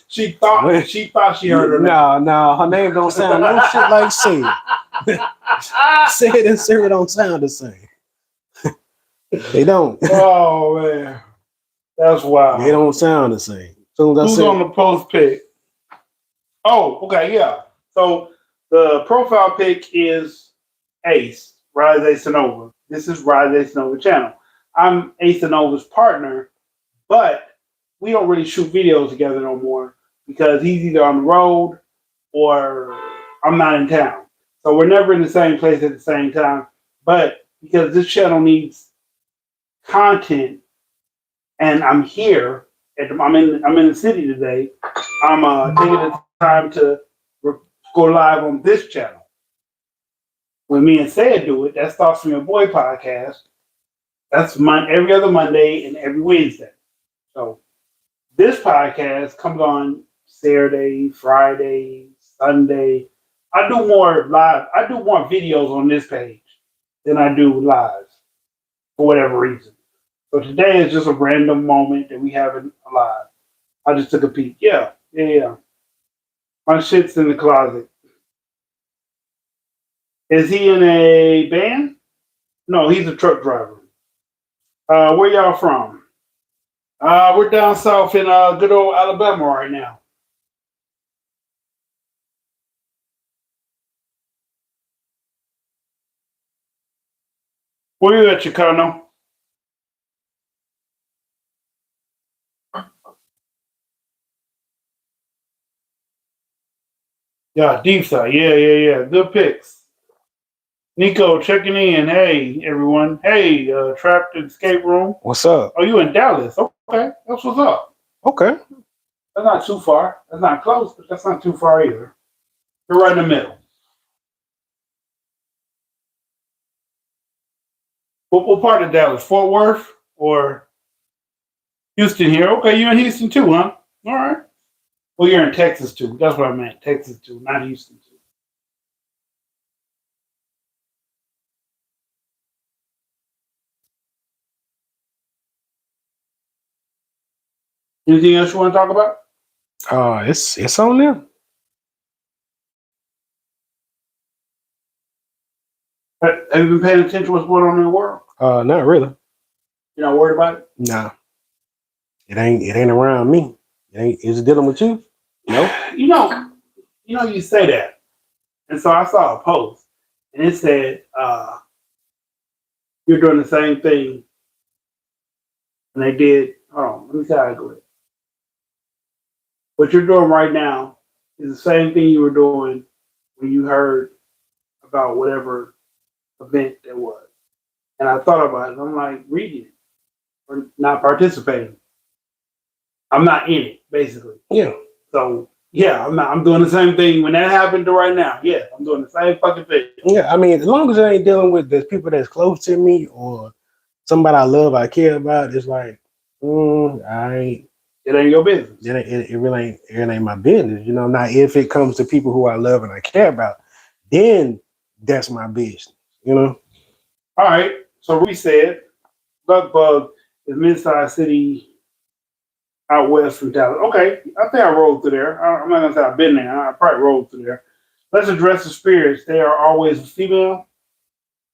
she thought she heard her name. No, her name don't sound no shit like Sid. Sid and Siri don't sound the same. They don't. Oh man, that's wild. They don't sound the same. So Who's on the post pic? Oh, okay, yeah. So the profile pic is Ace, Rise Ace Nova. This is Rise Ace Nova channel. I'm Ace Nova's partner, but we don't really shoot videos together no more because he's either on the road or I'm not in town. So we're never in the same place at the same time. But because this channel needs content and I'm here, I'm in the city today, I'm taking the time to go live on this channel. When me and Sayed do it, that's Thoughts from Your Boy podcast. That's every other Monday and every Wednesday. So this podcast comes on Saturday, Friday, Sunday. I do more videos on this page than I do live for whatever reason. So today is just a random moment that we haven't live. I just took a peek. Yeah. My shit's in the closet. Is he in a band? No, he's a truck driver. Where y'all from? We're down south in good old Alabama right now. Where you at, Chicano? Yeah, deep side. Yeah. Good picks. Nico checking in. Hey, everyone. Hey, Trapped Escape Room. What's up? Oh, you in Dallas? Okay, that's what's up. Okay. That's not too far. That's not close, but that's not too far either. You're right in the middle. What part of Dallas? Fort Worth or Houston here? Okay, you're in Houston too, huh? All right. Well, you're in Texas too. That's what I meant. Texas too, not Houston too. Anything else you want to talk about? It's on there. Have you been paying attention to what's going on in the world? Not really. You're not worried about it? Nah. It ain't around me. Is it dealing with you? No. You know, you say that. And so I saw a post and it said, you're doing the same thing. And they did, hold on, let me see how I do it. What you're doing right now is the same thing you were doing when you heard about whatever event there was. And I thought about it. I'm like, reading it or not participating. I'm not in it, basically. Yeah. So yeah, I'm doing the same thing when that happened to right now. Yeah, I'm doing the same fucking thing. Yeah, I mean, as long as I ain't dealing with the people that's close to me or somebody I love, I care about, it's like, It ain't your business. It really ain't my business. You know, now if it comes to people who I love and I care about, then that's my business. You know. All right. So we said Duck Bug is mid-sized city out west from Dallas. Okay, I think I rolled through there. I'm not gonna say I've been there. I probably rolled through there. Let's address the spirits. They are always female.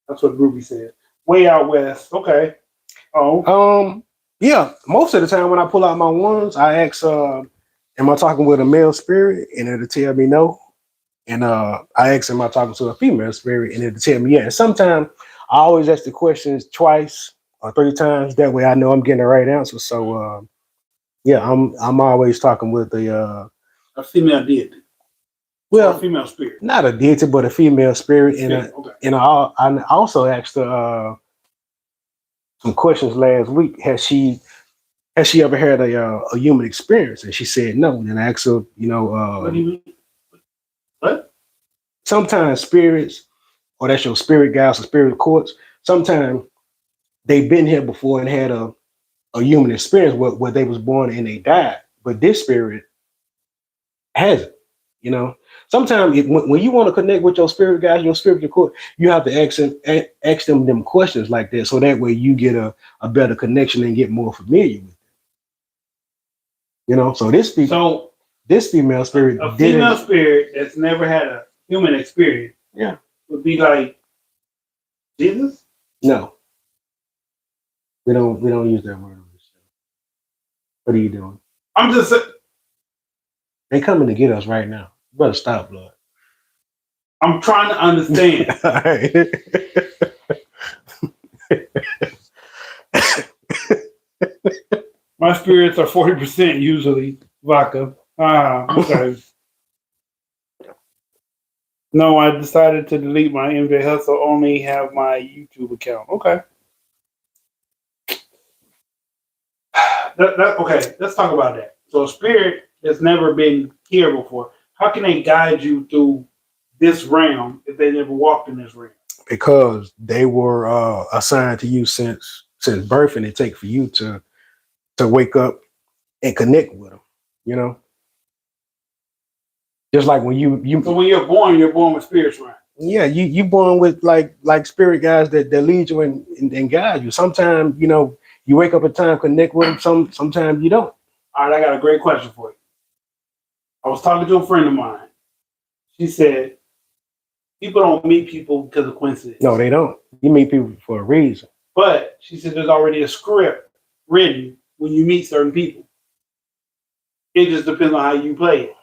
That's what Ruby said. Way out west. Okay. Oh, Yeah, most of the time when I pull out my ones, I ask, am I talking with a male spirit? And it'll tell me no. And I ask, am I talking to a female spirit? And it'll tell me yeah. And sometimes I always ask the questions twice or three times. That way I know I'm getting the right answer. So yeah, I'm always talking with a female deity. Or well, a female spirit. not a deity, but a female spirit. Okay. And I also asked her some questions last week. Has she ever had a human experience? And she said no. And I asked her, What do you mean? What? sometimes spirits, or that's your spirit guides or spirit courts, sometimes they've been here before and had a human experience where they was born and they died. But this spirit hasn't, Sometimes when you want to connect with your spirit guides, your spiritual court, you have to ask them questions like that. So that way you get a better connection and get more familiar with it. So this female spirit, a female spirit that's never had a human experience, yeah, would be like Jesus. No, we don't use that word. What are you doing? I'm just saying. They coming to get us right now. You better stop, blood. I'm trying to understand. All right. My spirits are 40% usually vodka. Okay. No, I decided to delete my MJ Hustle, only have my YouTube account. Okay. Okay, let's talk about that. So a spirit that's never been here before, how can they guide you through this realm if they never walked in this realm? Because they were assigned to you since birth, and it takes for you to wake up and connect with them. Just like when you So when you're born with spirits around. Yeah, you born with like spirit guides that lead you and guide you. Sometimes you wake up at time, connect with them. Sometimes you don't. All right, I got a great question for you. I was talking to a friend of mine. She said, people don't meet people because of coincidence. No, they don't. You meet people for a reason. But she said there's already a script written when you meet certain people. It just depends on how you play it.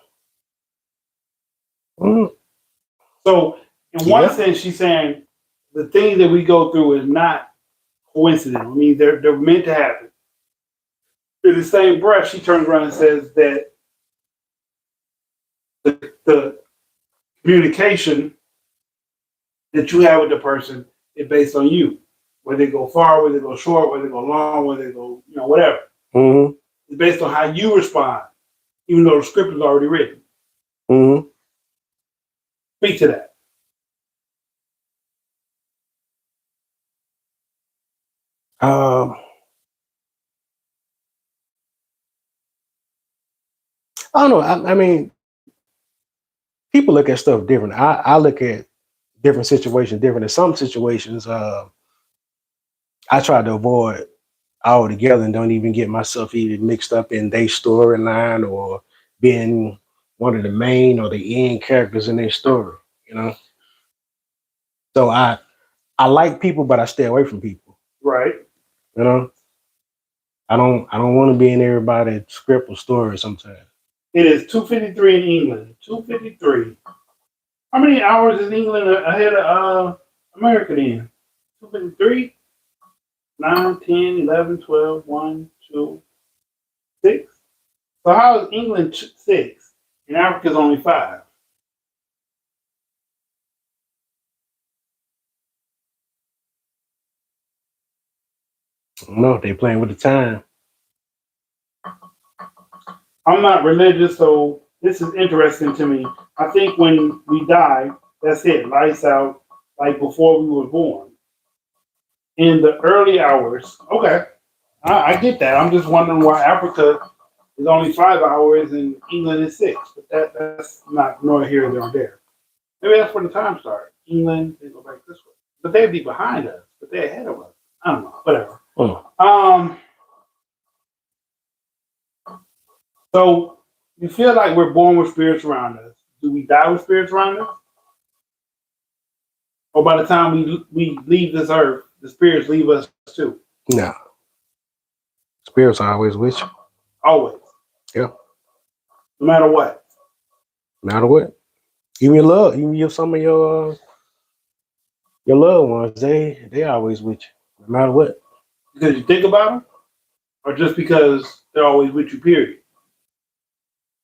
Mm. So in one sense, she's saying the things that we go through is not coincidental. I mean, they're meant to happen. In the same breath, she turns around and says that the communication that you have with the person is based on you. Whether they go far, whether they go short, whether they go long, whether they go, whatever. Mm-hmm. It's based on how you respond, even though the script is already written. Mm-hmm. Speak to that. I don't know. I mean, people look at stuff different. I look at different situations different. In some situations, I try to avoid altogether and don't even get myself even mixed up in their storyline or being one of the main or the end characters in their story. So I like people, but I stay away from people. Right. I don't want to be in everybody's script or story sometimes. It is 2:53 in England. 2:53. How many hours is England ahead of America then? 2:53? 9, 10, 11, 12, 1, 2, 6. So how is England 6 and Africa's only 5? I don't know. They playing with the time. I'm not religious, so this is interesting to me. I think when we die, that's it. Lights out, like before we were born. In the early hours, okay, I get that. I'm just wondering why Africa is only 5 hours and England is 6. But that's not nor here nor there. Maybe that's where the time starts. England, they go back this way. But they'd be behind us, but they're ahead of us. I don't know, whatever. Mm. So you feel like we're born with spirits around us. Do we die with spirits around us? Or by the time we leave this earth, the spirits leave us too? No. Spirits are always with you. Always. Yeah. No matter what. No matter what. Even some of your loved ones, they always with you. No matter what. Because you think about them? Or just because they're always with you, period?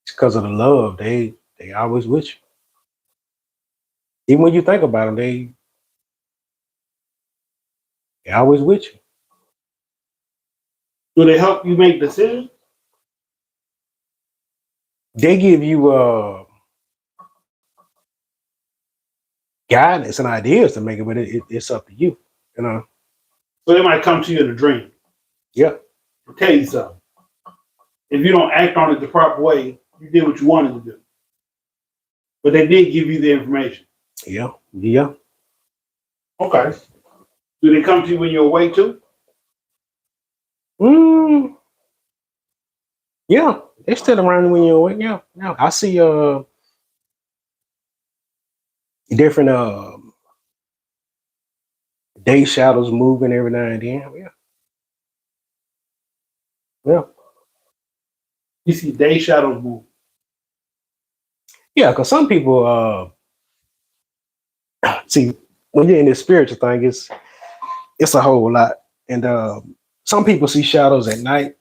It's because of the love. They always with you. Even when you think about them, they always with you. Do they help you make decisions? They give you guidance and ideas to make it, but it's up to you. You know. So they might come to you in a dream. Yeah. And tell you something. If you don't act on it the proper way, you did what you wanted to do. But they did give you the information. Yeah. Yeah. Okay. Do they come to you when you're awake too? Yeah. They're still around when you're awake. Yeah. Yeah. I see different day shadows moving every now and then. Yeah. Yeah. You see day shadows move. Yeah, because some people see when you're in this spiritual thing, it's a whole lot. And some people see shadows at night.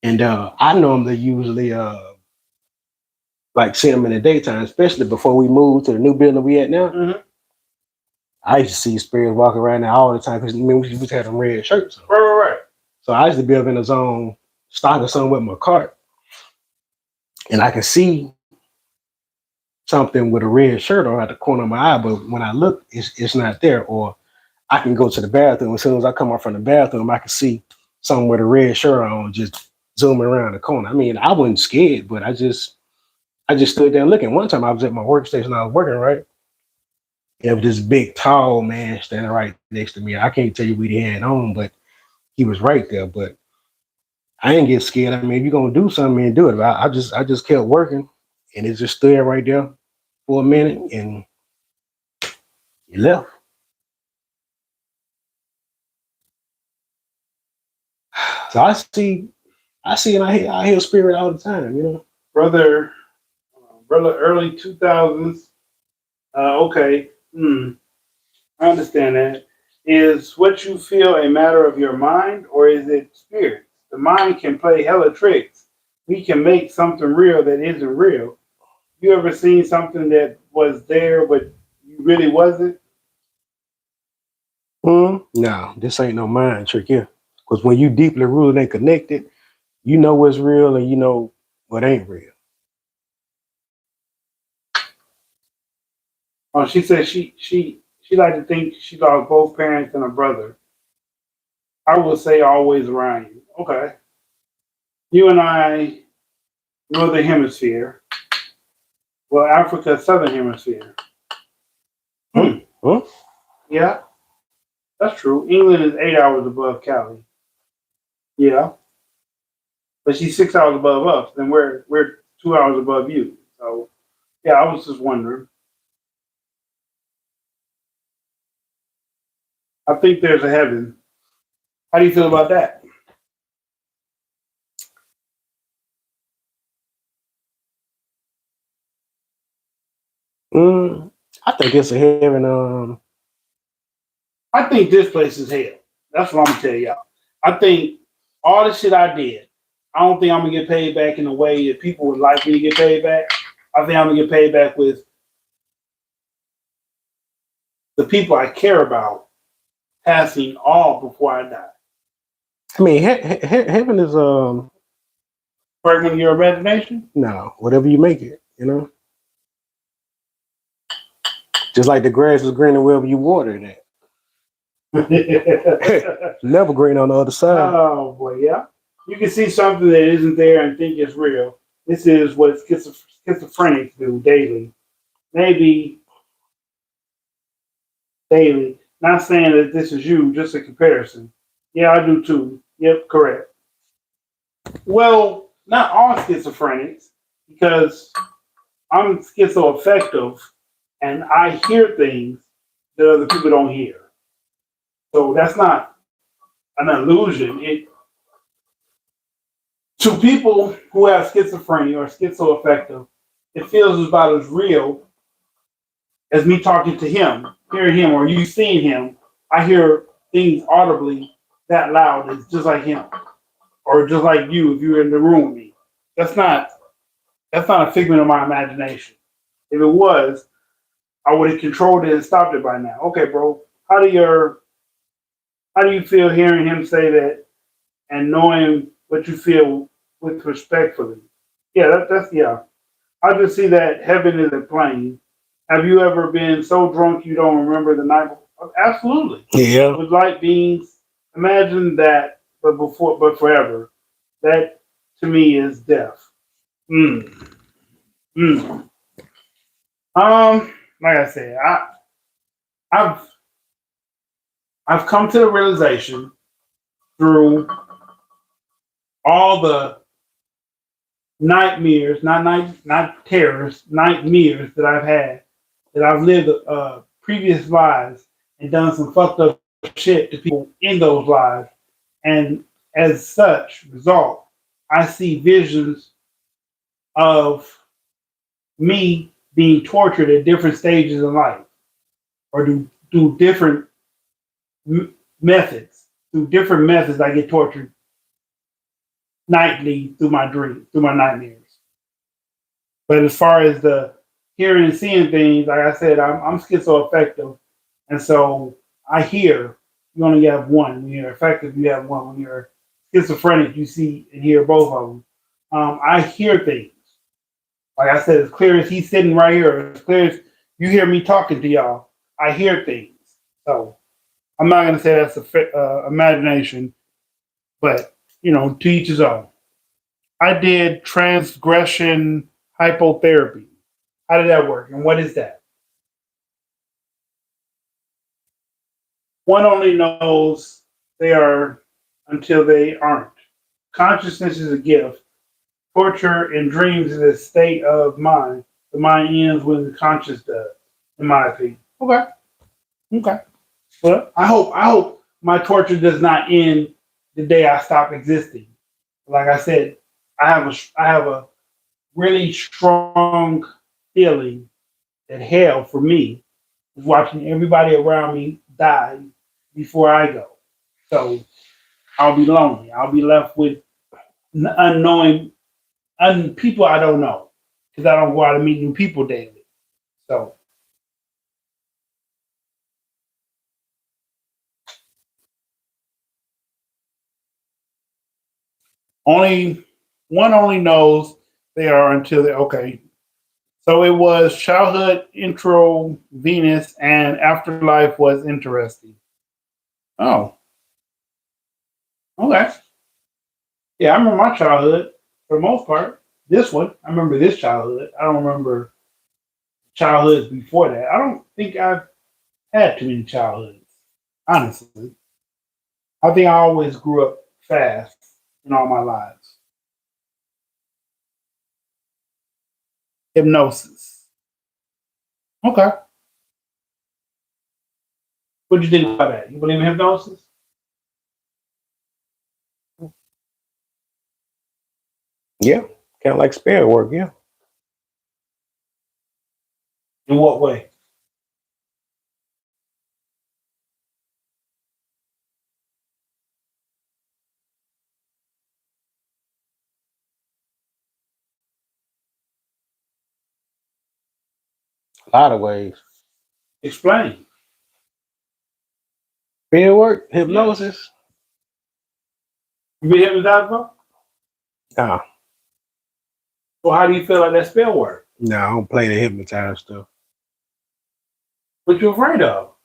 And I normally usually like see them in the daytime, especially before we move to the new building we at now. Mm-hmm. I used to see spirits walking around there all the time because we used to have them red shirts on. Right. So I used to be up in the zone, stocking something with my cart, and I can see something with a red shirt on at the corner of my eye, but when I look, it's not there. Or I can go to the bathroom. As soon as I come out from the bathroom, I can see someone with a red shirt on just zooming around the corner. I mean, I wasn't scared, but I just stood there looking. One time I was at my workstation, I was working, right? There was this big, tall man standing right next to me. I can't tell you what he had on, but he was right there. But I ain't get scared. I mean, if you're gonna do something, man, do it. I just kept working, and it just stood right there for a minute, and he left. So I see, and I hear spirit all the time, you know. Brother, early 2000s. Okay. I understand that. Is what you feel a matter of your mind or is it spirit? The mind can play hella tricks. We can make something real that isn't real. You ever seen something that was there but you really wasn't? No, this ain't no mind trick here. Because when you deeply rooted and connected, you know what's real and you know what ain't real. Oh, she said she like to think she lost both parents and a brother. I would say always around you. Okay. You and I, Northern Hemisphere. Well, Africa, Southern Hemisphere. Huh? Yeah, that's true. England is 8 hours above Cali. Yeah. But she's 6 hours above us. Then we're 2 hours above you. So yeah, I was just wondering. I think there's a heaven. How do you feel about that? I think it's a heaven. I think this place is hell. That's what I'm gonna tell y'all. I think all the shit I did, I don't think I'm gonna get paid back in a way that people would like me to get paid back. I think I'm gonna get paid back with the people I care about passing all before I die. I mean, heaven is Right when you're a resignation? no, whatever you make it, you know. Just like the grass is greener wherever you water it at. Never green on the other side. Oh boy, yeah. You can see something that isn't there and think it's real. This is what schizophrenics do daily. Maybe daily. Not saying that this is you, just a comparison. Yeah, I do too. Yep, correct. Well, not all schizophrenics, because I'm schizoaffective and I hear things that other people don't hear. So that's not an illusion. It to people who have schizophrenia or schizoaffective, it feels about as real as me talking to him, hearing him, or you seeing him. I hear things audibly that loud. It's just like him, or just like you if you're in the room with me. That's not a figment of my imagination. If it was, I would have controlled it and stopped it by now. Okay, bro. How do you feel hearing him say that and knowing what you feel with respectfully? Yeah, that's yeah. I just see that heaven is a plane. Have you ever been so drunk you don't remember the night before? Absolutely. Yeah. With light beings, imagine that, but forever. That to me is death. Mm. Mm. Like I said, I've I've come to the realization through all the nightmares, not terrors, nightmares that I've had, that I've lived previous lives and done some fucked up shit to people in those lives, and as such result, I see visions of me being tortured at different stages of life, or do different methods. Through different methods, I get tortured nightly through my dreams, through my nightmares. But as far as the hearing and seeing things, like I said, I'm schizoaffective, and so I hear. You only have one. When you're affective, you have one. When you're schizophrenic, you see and hear both of them. I hear things. Like I said, as clear as he's sitting right here, as clear as you hear me talking to y'all, I hear things. So I'm not gonna say that's imagination, but to each his own. I did transgression hypotherapy. How did that work? And what is that? One only knows they are until they aren't. Consciousness is a gift. Torture and dreams is a state of mind. The mind ends when the conscious does, in my opinion. Okay. Okay. But I hope my torture does not end the day I stop existing. Like I said, I have a really strong feeling that hell for me is watching everybody around me die before I go. So I'll be lonely. I'll be left with unknowing people I don't know, because I don't go out and meet new people daily. So only one only knows they are until they okay. So it was childhood intro Venus and afterlife was interesting. Oh, okay. Yeah, I remember my childhood for the most part. This one, I remember this childhood. I don't remember childhoods before that. I don't think I've had too many childhoods, honestly. I think I always grew up fast in all my lives. Hypnosis. Okay. What do you think about that? You believe in hypnosis? Yeah. Kind of like spell work. Yeah. In what way? A lot of ways. Explain. Spell work, hypnosis. You been hypnotized before? Nah. So how do you feel like that spell work? No, I don't play the hypnotized stuff. What you afraid of?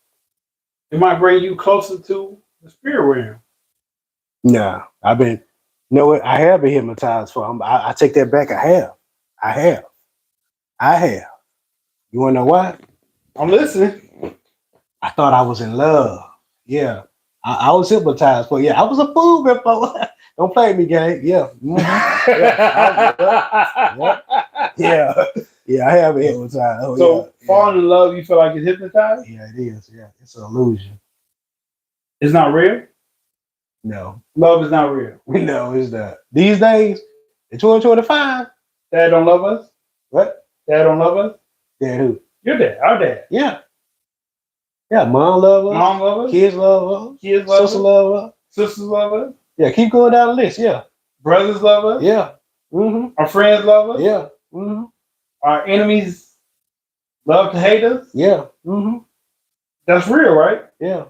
It might bring you closer to the spirit realm. Nah. I've been, you know what? I have been hypnotized for. I take that back. I have. You want to know why? I'm listening. I thought I was in love. Yeah. I was hypnotized. But yeah, I was a fool before. Don't play me, gang. Yeah. Mhm. Yeah. Yeah, I have been hypnotized. Oh, So yeah. falling in love, you feel like it's hypnotized? Yeah, it is. Yeah. It's an illusion. It's not real. No. Love is not real. No, it's not. These days, in 2025, Dad don't love us. what? Dad don't love us. Yeah, who? Your dad, our dad. Yeah. Yeah, mom love us. Mom love us. Kids love us. Kids love Sister us. love us. Sisters love us. Yeah, keep going down the list. Yeah. Brothers love us. Yeah. Mm-hmm. Our friends love us. Yeah. Mm-hmm. Our enemies love to hate us. Yeah. Mm-hmm. That's real, right? Yeah.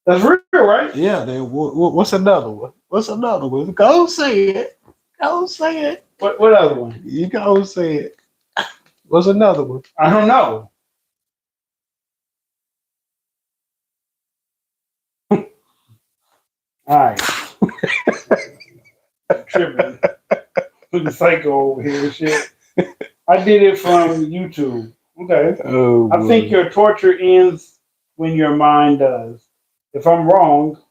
That's real, right? Yeah. Then what's another one? What's another one? Go say it. Go say it. What other one? You go say it. What's another one? I don't know. All right. Tripping. Looking psycho over here and shit. I did it from YouTube. Okay. Oh, I think your torture ends when your mind does. If I'm wrong,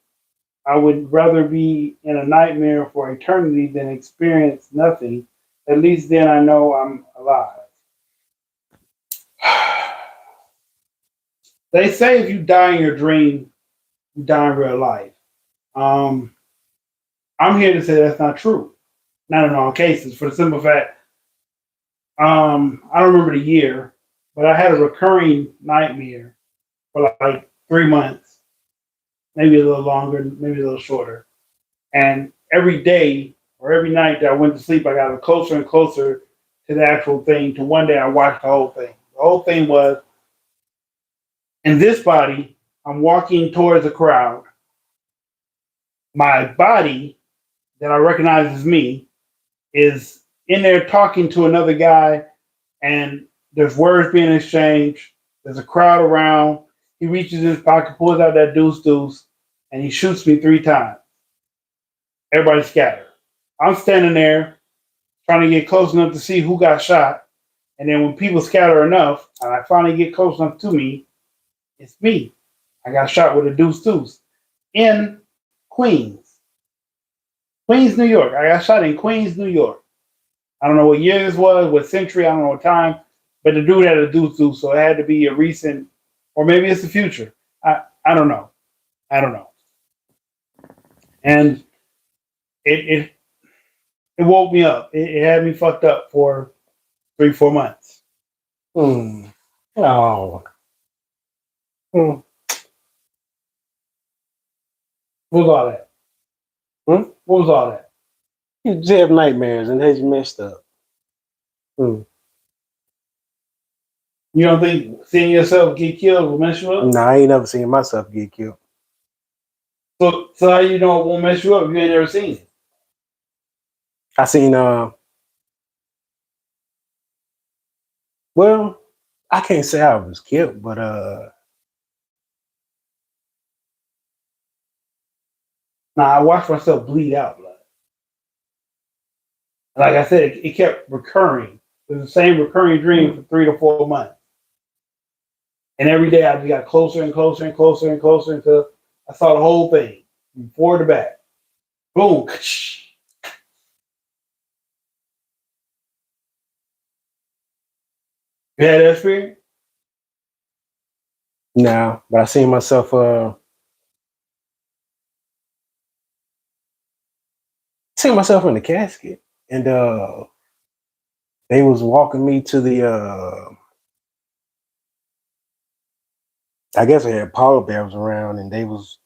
I would rather be in a nightmare for eternity than experience nothing. At least then I know I'm alive. They say if you die in your dream, you die in real life. I'm here to say that's not true. Not in all cases, for the simple fact, I don't remember the year, but I had a recurring nightmare for like 3 months, maybe a little longer, maybe a little shorter. And every day or every night that I went to sleep, I got closer and closer to the actual thing. To one day I watched the whole thing. The whole thing was in this body, I'm walking towards a crowd. My body that I recognize as me is in there talking to another guy, and there's words being exchanged. There's a crowd around. He reaches in his pocket, pulls out that deuce, and he shoots me 3 times. Everybody scattered. I'm standing there trying to get close enough to see who got shot. And then when people scatter enough, and I finally get close enough to me, it's me. I got shot with a deuce in Queens, New York. I got shot in Queens, New York. I don't know what year this was, what century, I don't know what time, but the dude had a deuce, so it had to be a recent, or maybe it's the future. I don't know. And it woke me up. It had me fucked up for 3-4 months. Oh. What was all that? What was all that? You just have nightmares and has you messed up. You don't think seeing yourself get killed will mess you up? No, I ain't never seen myself get killed. So how you know it won't mess you up if you ain't never seen it? I seen well, I can't say I was killed, but I watched myself bleed out blood. Like I said, it kept recurring. It was the same recurring dream for 3 to 4 months. And every day I just got closer and closer and closer and closer until I saw the whole thing from forward to back. Boom. You had that experience? no, but I seen myself in the casket, and they was walking me to the I guess I had polar bears around, and they was,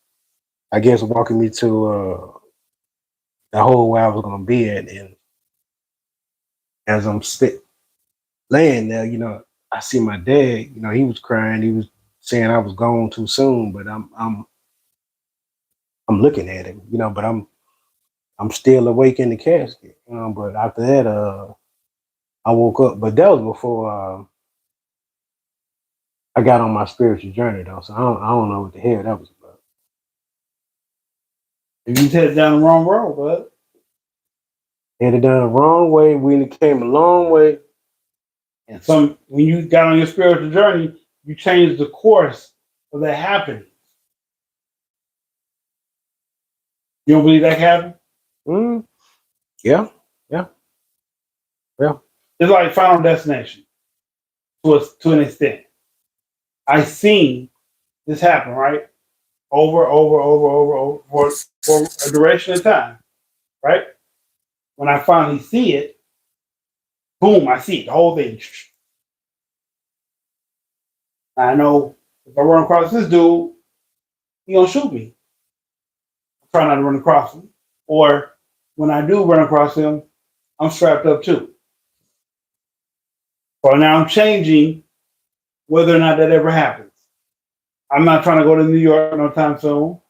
I guess, walking me to the hole where I was gonna be at. And as I'm laying there, I see my dad. He was crying. He was saying I was gone too soon, but I'm looking at him, but I'm still awake in the casket, But after that, I woke up. But that was before I got on my spiritual journey, though. So I don't know what the hell that was about. You headed down the wrong road, bud. Headed down the wrong way. We came a long way. And when you got on your spiritual journey, you changed the course of that happening. You don't believe that can happen? Mm, yeah, yeah, yeah. It's like Final Destination to an extent. I seen this happen, right? Over for a duration of time, right? When I finally see it, boom, I see it, the whole thing. I know if I run across this dude, he gonna shoot me. I try not to run across him. Or when I do run across him, I'm strapped up too. So now I'm changing whether or not that ever happens. I'm not trying to go to New York no time soon.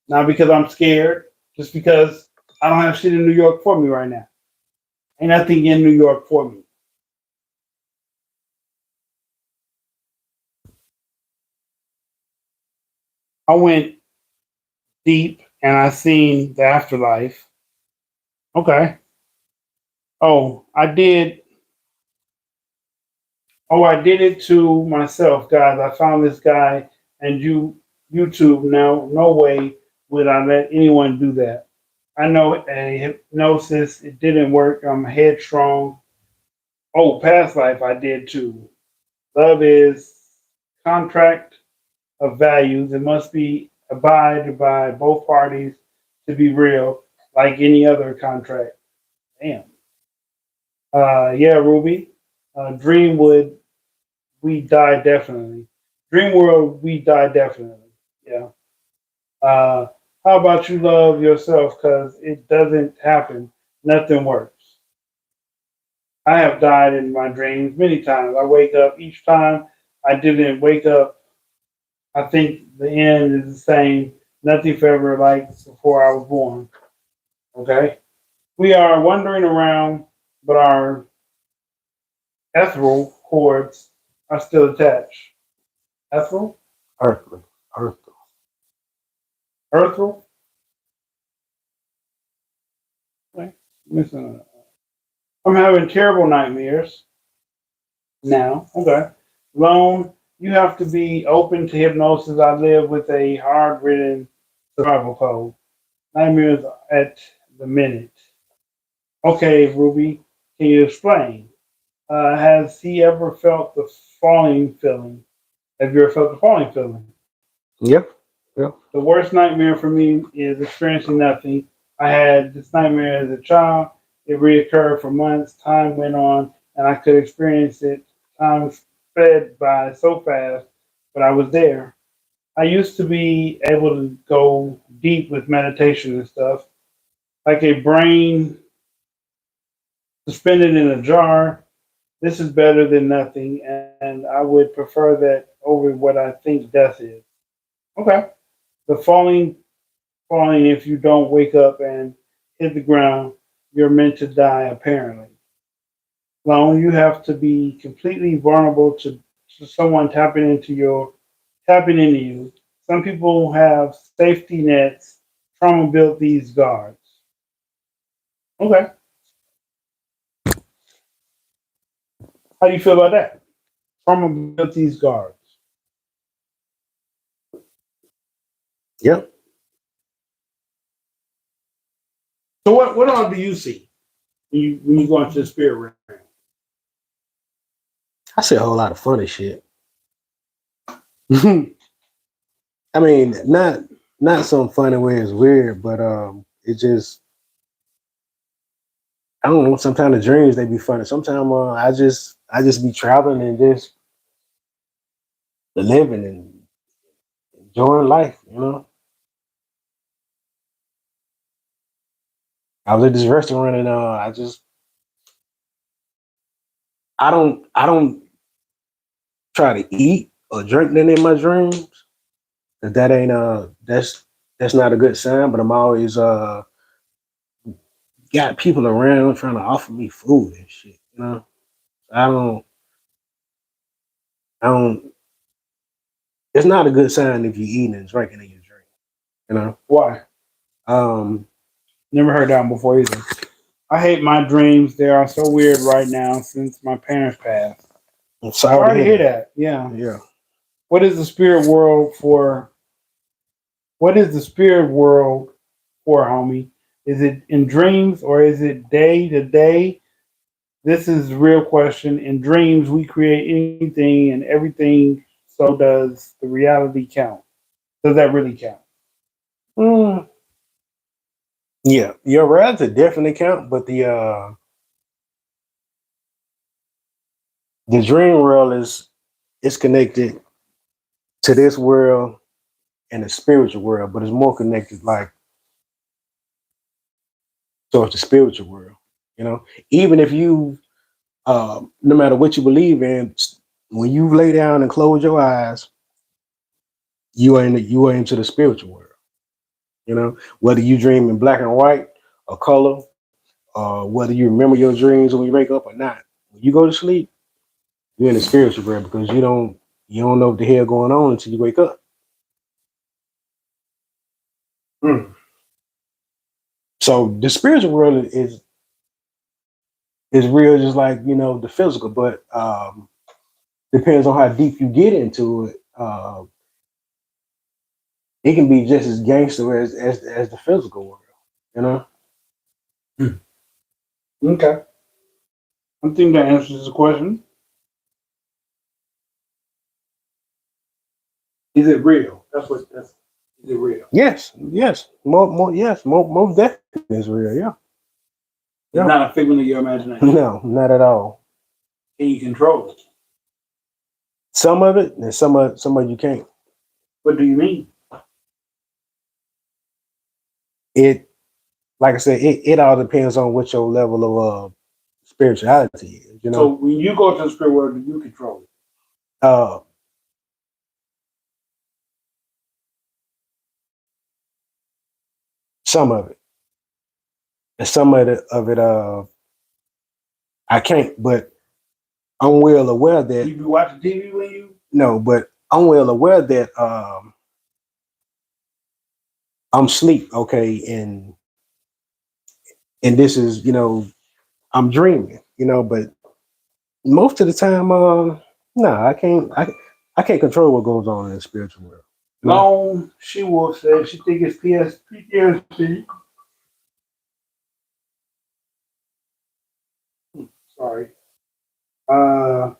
Not because I'm scared, just because I don't have shit in New York for me right now. Ain't nothing in New York for me. I went deep and I seen the afterlife. Okay. Oh, I did. Oh, I did it to myself, guys. I found this guy and YouTube. Now, no way would I let anyone do that. I know a hypnosis. It didn't work. I'm headstrong. Oh, past life I did too. Love is contract of values. It must be abided by both parties to be real, like any other contract. Damn. Yeah, Ruby. Dreamwood, we die definitely. Dream world, we die definitely. Yeah. Uh, how about you love yourself? Because it doesn't happen. Nothing works. I have died in my dreams many times. I wake up each time I didn't wake up. I think the end is the same. Nothing forever like before I was born. Okay. We are wandering around, but our ethereal cords are still attached. Ethereal? Earthly, earthly. Earthreal? Okay. Listen, I'm having terrible nightmares now. Okay. Lone, you have to be open to hypnosis. I live with a hard ridden survival code. Nightmares at the minute. Okay, Ruby, can you explain? Has he ever felt the falling feeling? Have you ever felt the falling feeling? Yep, yep. The worst nightmare for me is experiencing nothing. I had this nightmare as a child. It reoccurred for months. Time went on, and I could experience it. Time sped by so fast, but I was there. I used to be able to go deep with meditation and stuff, like a brain suspended in a jar. This is better than nothing, and I would prefer that over what I think death is. Okay. The falling, if you don't wake up and hit the ground, you're meant to die, apparently. Lone, you have to be completely vulnerable to someone tapping into you. Some people have safety nets. Trauma built these guards. Okay. How do you feel about that? Trauma built these guards. Yep. So what all do you see when you go into the spirit realm? I see a whole lot of funny shit. I mean, not some funny way it's weird, but it just I don't know. Sometimes the dreams they be funny. Sometimes I just be traveling and just living and enjoying life. You know, I was at this restaurant and I don't try to eat or drink nothing in my dreams. That ain't that's not a good sign. But I'm always got people around trying to offer me food and shit. You know, I don't I don't. It's not a good sign if you're eating and drinking in your dream. You know. Why? Um, Never heard that one before either. I hate my dreams. They are so weird right now since my parents passed. I'm sorry Sorry to to hear hear that. that. Yeah. Yeah. What is the spirit world for? What is the spirit world for, homie? Is it in dreams or is it day to day? This is the real question. In dreams, we create anything and everything. So does the reality count? Does that really count? Mm, yeah, your reality definitely count, but the dream world is connected to this world and the spiritual world, but it's more connected like towards the spiritual world. You know, even if you, no matter what you believe in, when you lay down and close your eyes, you are into the spiritual world. You know, whether you dream in black and white or color, whether you remember your dreams when you wake up or not. When you go to sleep, you're in the spiritual world because you don't know what the hell going on until you wake up. Mm. So the spiritual world is real, just like the physical, but depends on how deep you get into it. It can be just as gangster as the physical world. You know. Hmm. Okay. I think that answers the question. Is it real? Is it real? Yes, yes, most definitely is real. Yeah, It's yeah. not a figment of your imagination. No, not at all. Can you control it? Some of it, and some of you can't. What do you mean? It, like I said, it all depends on what your level of spirituality is. So when you go to the spirit world, do you control it? Uh, some of it, and some of it, I can't. But I'm well aware that You be watching TV when you? no, but I'm well aware that I'm sleep. Okay, and this is I'm dreaming. But most of the time, no, I can't control what goes on in the spiritual world. No, she will say she think it's PTSD. Sorry. Uh,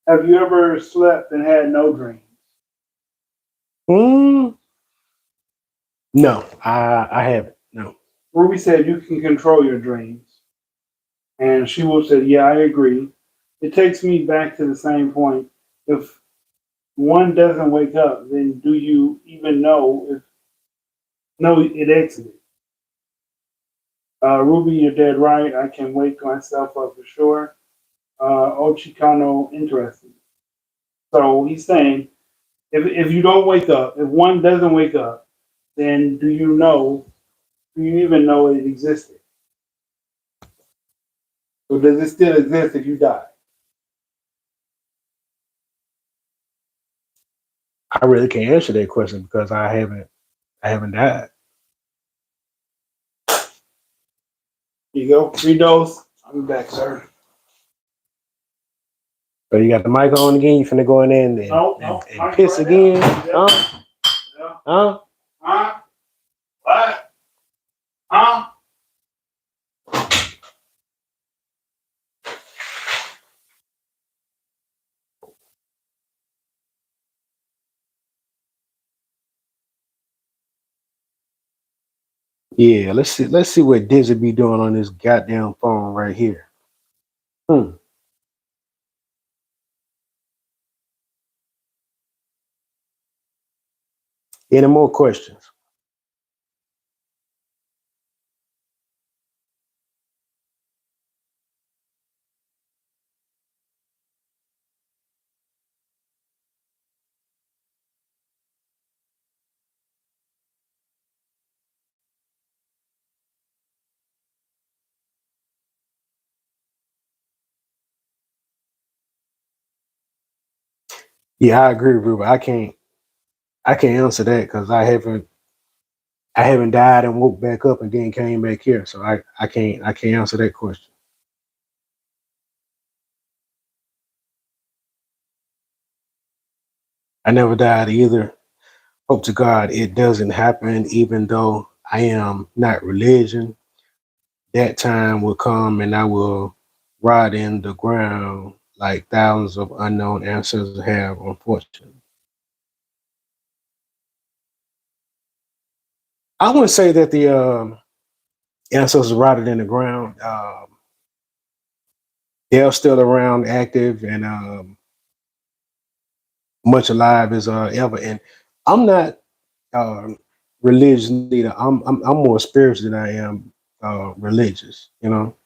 have you ever slept and had no dreams? Mm, no, I haven't. No. Ruby said you can control your dreams. And she will say, yeah, I agree. It takes me back to the same point. If one doesn't wake up, then do you even know if no it exited? Ruby, you're dead right. I can wake myself up for sure. Ochikano, interesting. So he's saying if you don't wake up, if one doesn't wake up, then do you even know it existed? Or does it still exist if you die? I really can't answer that question because I haven't died. Here you go. Free dose. I'll be back, sir. So you got the mic on again. You finna go in there and piss right again? now. Huh? Yeah. Huh? Huh? What? Huh? Yeah. Let's see what Dizzy be doing on this goddamn phone right here. Hmm. Any more questions? Yeah, I agree, Ruben. I can't answer that because I haven't died and woke back up and then came back here. So I can't answer that question. I never died either. Hope to God it doesn't happen, even though I am not religion. That time will come and I will rot in the ground like thousands of unknown ancestors have, unfortunately. I wouldn't say that the ancestors rotted in the ground. They're still around, active, and much alive as ever. And I'm not religious leader. I'm more spiritual than I am religious. You know,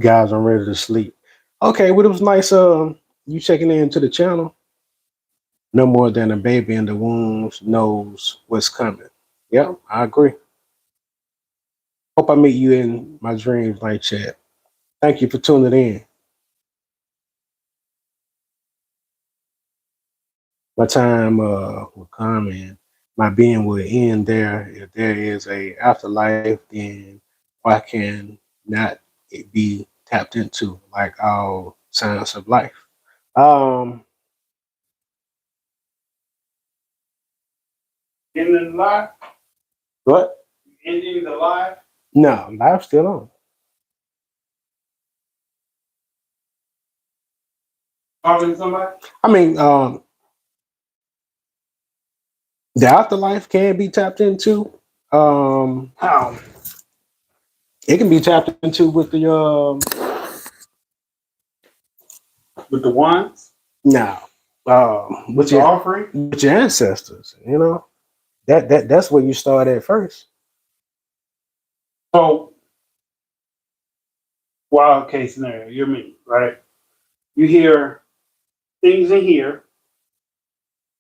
guys, I'm ready to sleep. Okay, well, it was nice. You checking into the channel. No more than a baby in the womb knows what's coming. Yep, I agree. Hope I meet you in my dreams, like chat. Thank you for tuning in. My time will come and my being will end there. If there is a afterlife, then why can not it be tapped into like all signs of life? Um, Ending the live? what? Ending the live? No, life's still on. Talking to somebody? I mean, the afterlife can be tapped into. How? It can be tapped into with the With the ones? now, With the offering? with your ancestors. You know that's where you start at first. So, wild case scenario, you're me, right? You hear things in here,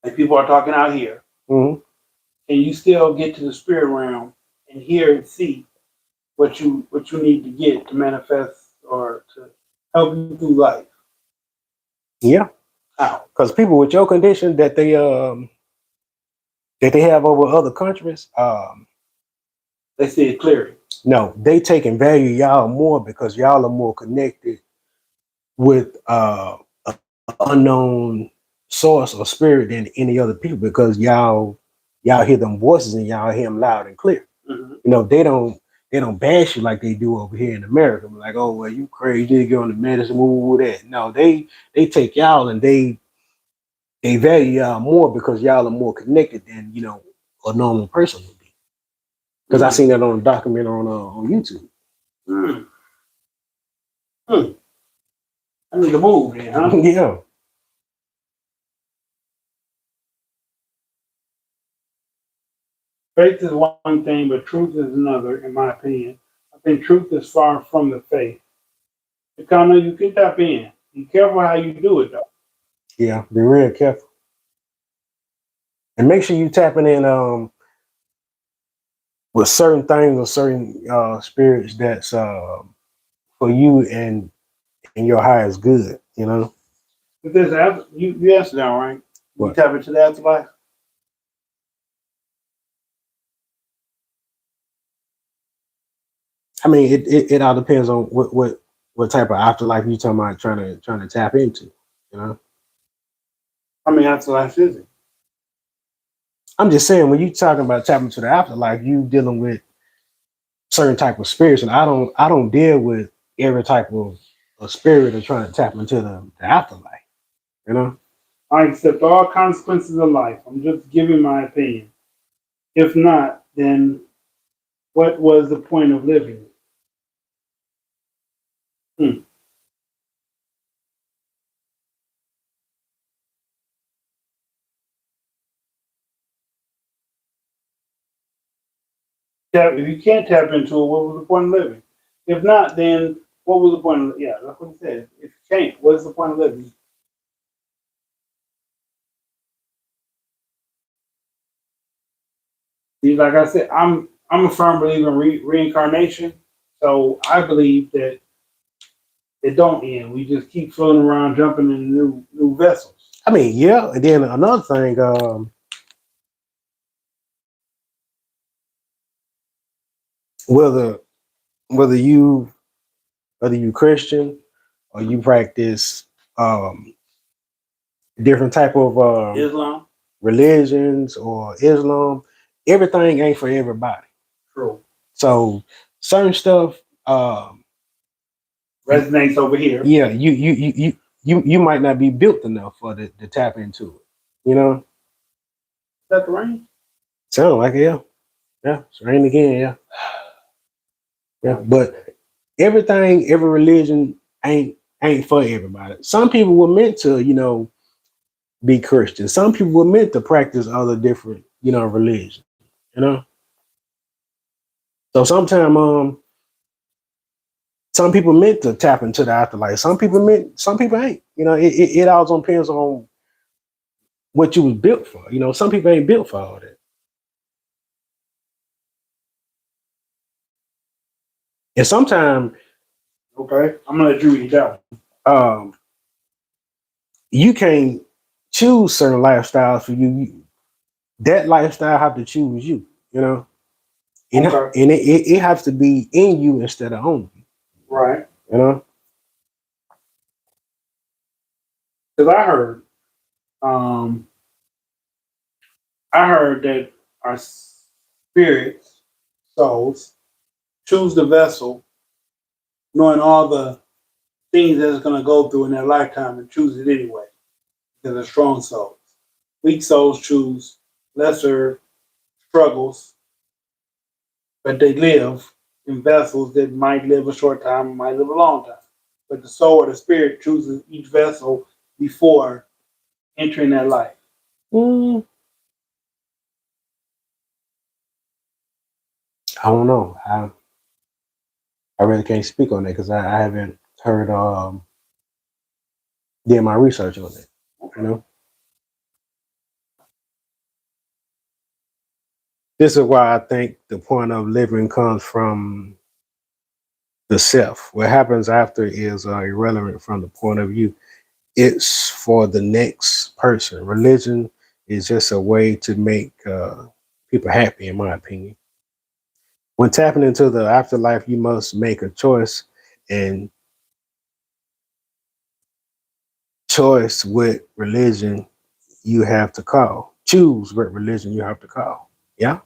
like people are talking out here, Mhm. and you still get to the spirit realm and hear and see what you need to get to manifest or to help you through life. Yeah, How? because people with your condition that they have over other countries, They see it clearly. no, they take and value y'all more because y'all are more connected with a unknown source or spirit than any other people because y'all hear them voices and y'all hear them loud and clear. Mm-hmm. You know, they don't bash you like they do over here in America. Like, oh well, you crazy, you need to get on the medicine, move that. No, they take y'all and they value y'all more because y'all are more connected than a normal person would be. Because I seen that on a documentary on YouTube. Mm. Mm. I need to move then, huh? Yeah, Faith is one thing, but truth is another, in my opinion. I think truth is far from the faith. Because you can tap in. Be careful how you do it, though. yeah. Be real careful and make sure you tapping in with certain things or certain spirits that's for you and your highest good. You know But there's you answered that, right? You what? tap into the afterlife. I mean, it all depends on what type of afterlife you talking about trying to tap into. You know, I mean, afterlife is it? I'm just saying when you talking about tapping into the afterlife, you dealing with certain type of spirits, and I don't deal with every type of spirit or trying to tap into the afterlife. You know, I accept all consequences of life. I'm just giving my opinion. If not, then what was the point of living? Hmm. If you can't tap into it, what was the point of living? If not, then what was the point of yeah, that's what he said. If you can't, what's the point of living? See, like I said, I'm a firm believer in reincarnation. So I believe that it don't end. We just keep floating around, jumping in new vessels. I mean, yeah. And then another thing, whether whether you whether you Christian or you practice different type of Islam. religions or Islam, everything ain't for everybody. True. So certain stuff, Resonates over here. yeah, you might not be built enough for to tap into it. You know, Is that the rain? sound like it, yeah, yeah, it's raining again, yeah, yeah. But everything, every religion ain't for everybody. Some people were meant to, be Christian. Some people were meant to practice other different, religions. You know, so sometimes some people meant to tap into the afterlife. Some people ain't. It all depends on what you was built for. Some people ain't built for all that. And sometimes Okay. I'm gonna let you read that one. you can't choose certain lifestyles for you. That lifestyle have to choose you, And, Okay. and it has to be in you instead of on you, Right. you know? Because I heard that our spirits, souls, choose the vessel, knowing all the things that it's going to go through in their lifetime, and choose it anyway. Because they're strong souls. Weak souls choose lesser struggles, but they live in vessels that might live a short time, might live a long time. But the soul or the spirit chooses each vessel before entering that life. Mm, I don't know. I really can't speak on that because I haven't heard did my research on it, you know? This is why I think the point of living comes from the self. What happens after is irrelevant from the point of view. It's for the next person. Religion is just a way to make people happy, in my opinion. When tapping into the afterlife, you must make a choice, and choice what religion you have to call. Choose what religion you have to call. Yeah.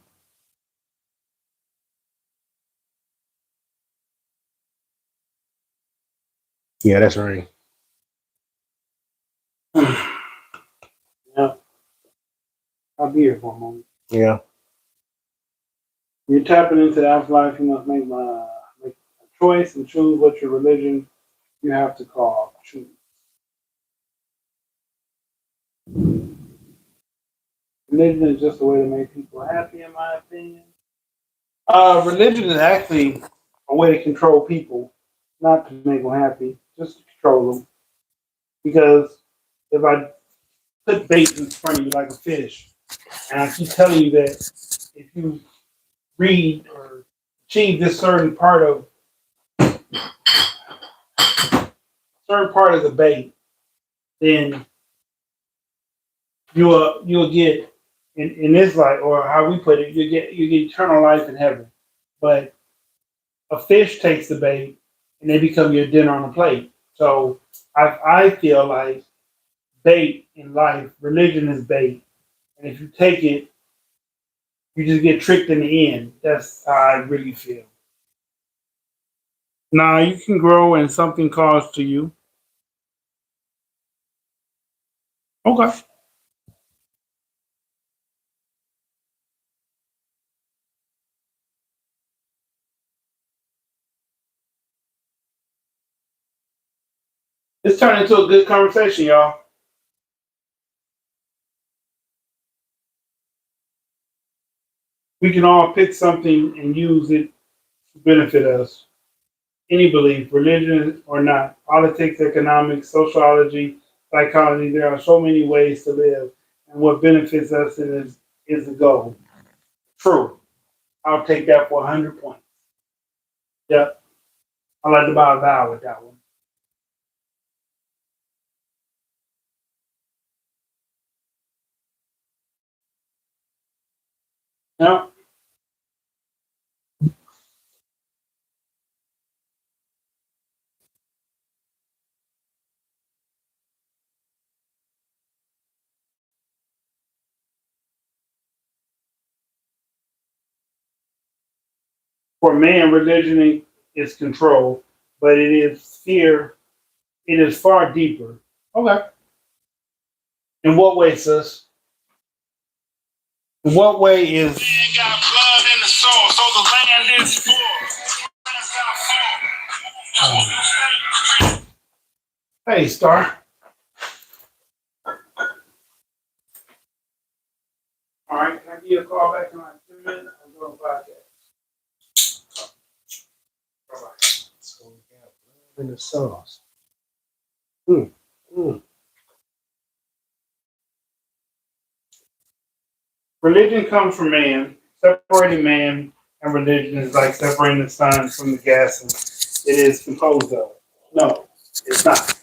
Yeah, that's right. Yeah, I'll be here for a moment. Yeah. You're tapping into the afterlife. You must make a choice and choose what your religion you have to call. Choose. Religion is just a way to make people happy, in my opinion. Religion is actually a way to control people, not to make them happy, just to control them. Because if I put bait in front of you like a fish, and I keep telling you that if you read or achieve this certain part of the bait, then you'll get in this life, or how we put it, you get eternal life in heaven. But a fish takes the bait and they become your dinner on a plate. So I feel like bait in life, religion is bait. And if you take it, you just get tricked in the end. That's how I really feel. Now you can grow and something calls to you. Okay. It's turned into a good conversation, y'all. We can all pick something and use it to benefit us. Any belief, religion or not, politics, economics, sociology, psychology, there are so many ways to live. And what benefits us is the goal. True. I'll take that for 100 points. Yep. I like to buy a vowel with that one. Now, For man, religion is control, but it is fear. It is far deeper. Okay. In what way, sis? In what way is? Man got blood in the soul, so the land is full. Hey, Star. All right, can I give you a call back in like 2 minutes? I'm doing a podcast. All right. So we got blood in the sauce. Mm, mm. Religion comes from man. Separating man and religion is like separating the sun from the gases it is composed of. No, it's not.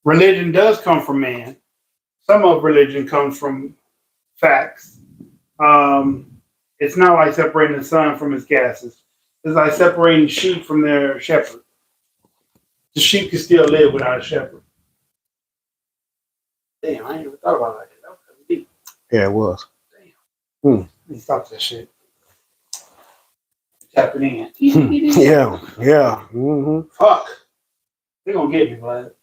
Religion does come from man. Some of religion comes from facts. It's not like separating the sun from its gases. It's like separating sheep from their shepherd. The sheep can still live without a shepherd. Damn, I ain't even thought about it like that. That was kind of deep. Yeah, it was. Let me stop that shit. Tapping in. Yeah, yeah. Mm-hmm. Fuck. They're gonna get me, bud.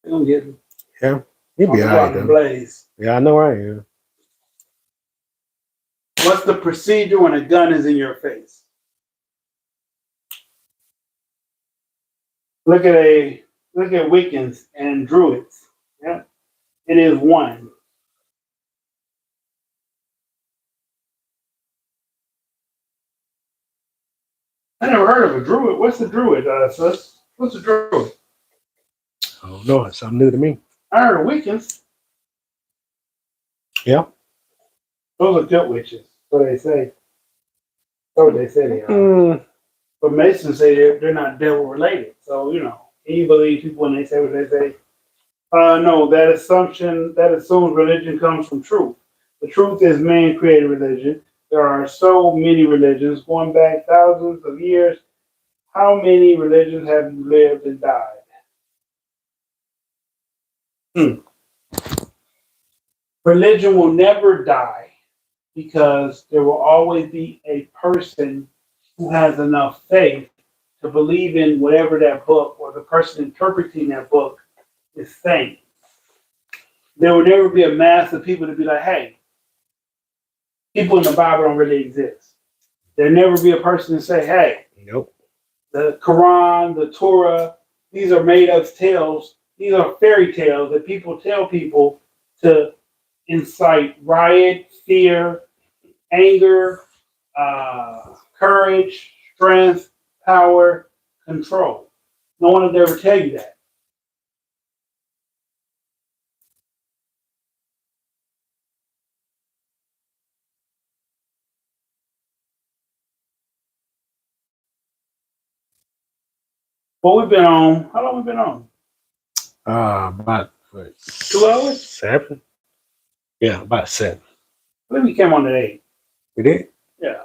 They're gonna get me. Yeah, you'll be I'm all right, out in though. blaze. Yeah, I know I am. What's the procedure when a gun is in your face? Look at Wiccans and Druids. Yeah. It is one. I never heard of a druid. What's a druid, sis? What's a druid? I don't know. It's something new to me. I heard of Wiccans. Yeah. Those are good witches. So they say. So they say they are. Mm. But Masons say they're not devil related. So, can you believe people when they say what they say? No, that assumes religion comes from truth. The truth is man created religion. There are so many religions going back thousands of years. How many religions have you lived and died? Religion will never die because there will always be a person who has enough faith to believe in whatever that book or the person interpreting that book is saying. There will never be a mass of people to be like, hey, people in the Bible don't really exist. There'll never be a person to say, hey, Nope. the Quran, the Torah, these are made up tales. These are fairy tales that people tell people to incite riot, fear, anger, courage, strength, power, control. No one will ever tell you that. What we've been on? How long we been on? About what, 2 hours? 7? Yeah, about 7. I think we came on at 8. We did? Yeah.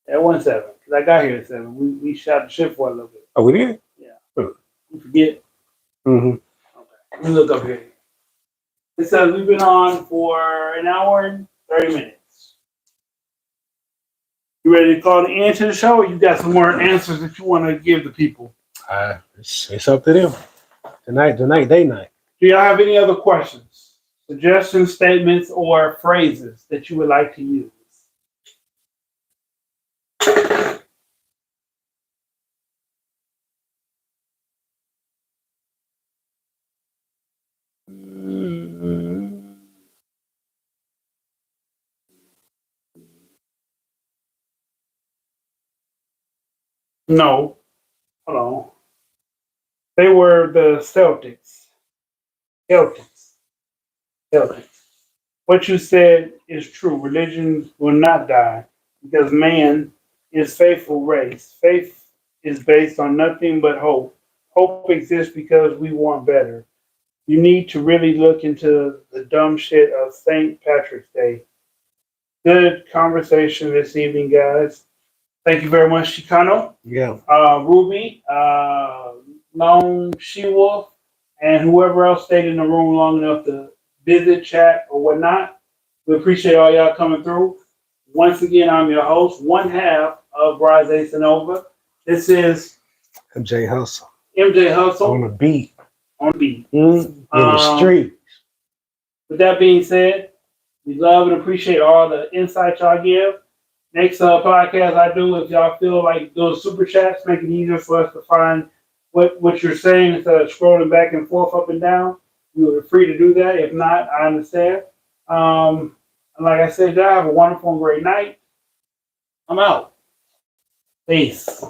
At 1 7. Because I got here at 7. We shot the ship for a little bit. Oh, we did? You forget? Mm-hmm. Okay. Let me look up here. It says we've been on for an hour and 30 minutes. You ready to call the end to the show, or you got some more answers that you want to give the people? It's up to them. Tonight, day night. Do y'all have any other questions, suggestions, statements, or phrases that you would like to use? No. Hold on. They were the Celtics. Celtics. What you said is true. Religion will not die because man is faithful race. Faith is based on nothing but hope. Hope exists because we want better. You need to really look into the dumb shit of St. Patrick's Day. Good conversation this evening, guys. Thank you very much, Chicano, Yeah. Ruby, Lone She-Wolf, and whoever else stayed in the room long enough to visit, chat, or whatnot. We appreciate all y'all coming through. Once again, I'm your host, one half of Rise Sonova. This is MJ Hustle MJ Hustle on the beat. on beat. In the street. With that being said, we love and appreciate all the insight y'all give. Next podcast I do, if y'all feel like those super chats make it easier for us to find what you're saying instead of scrolling back and forth, up and down, you're free to do that. If not, I understand. And like I said, y'all have a wonderful and great night. I'm out. Peace.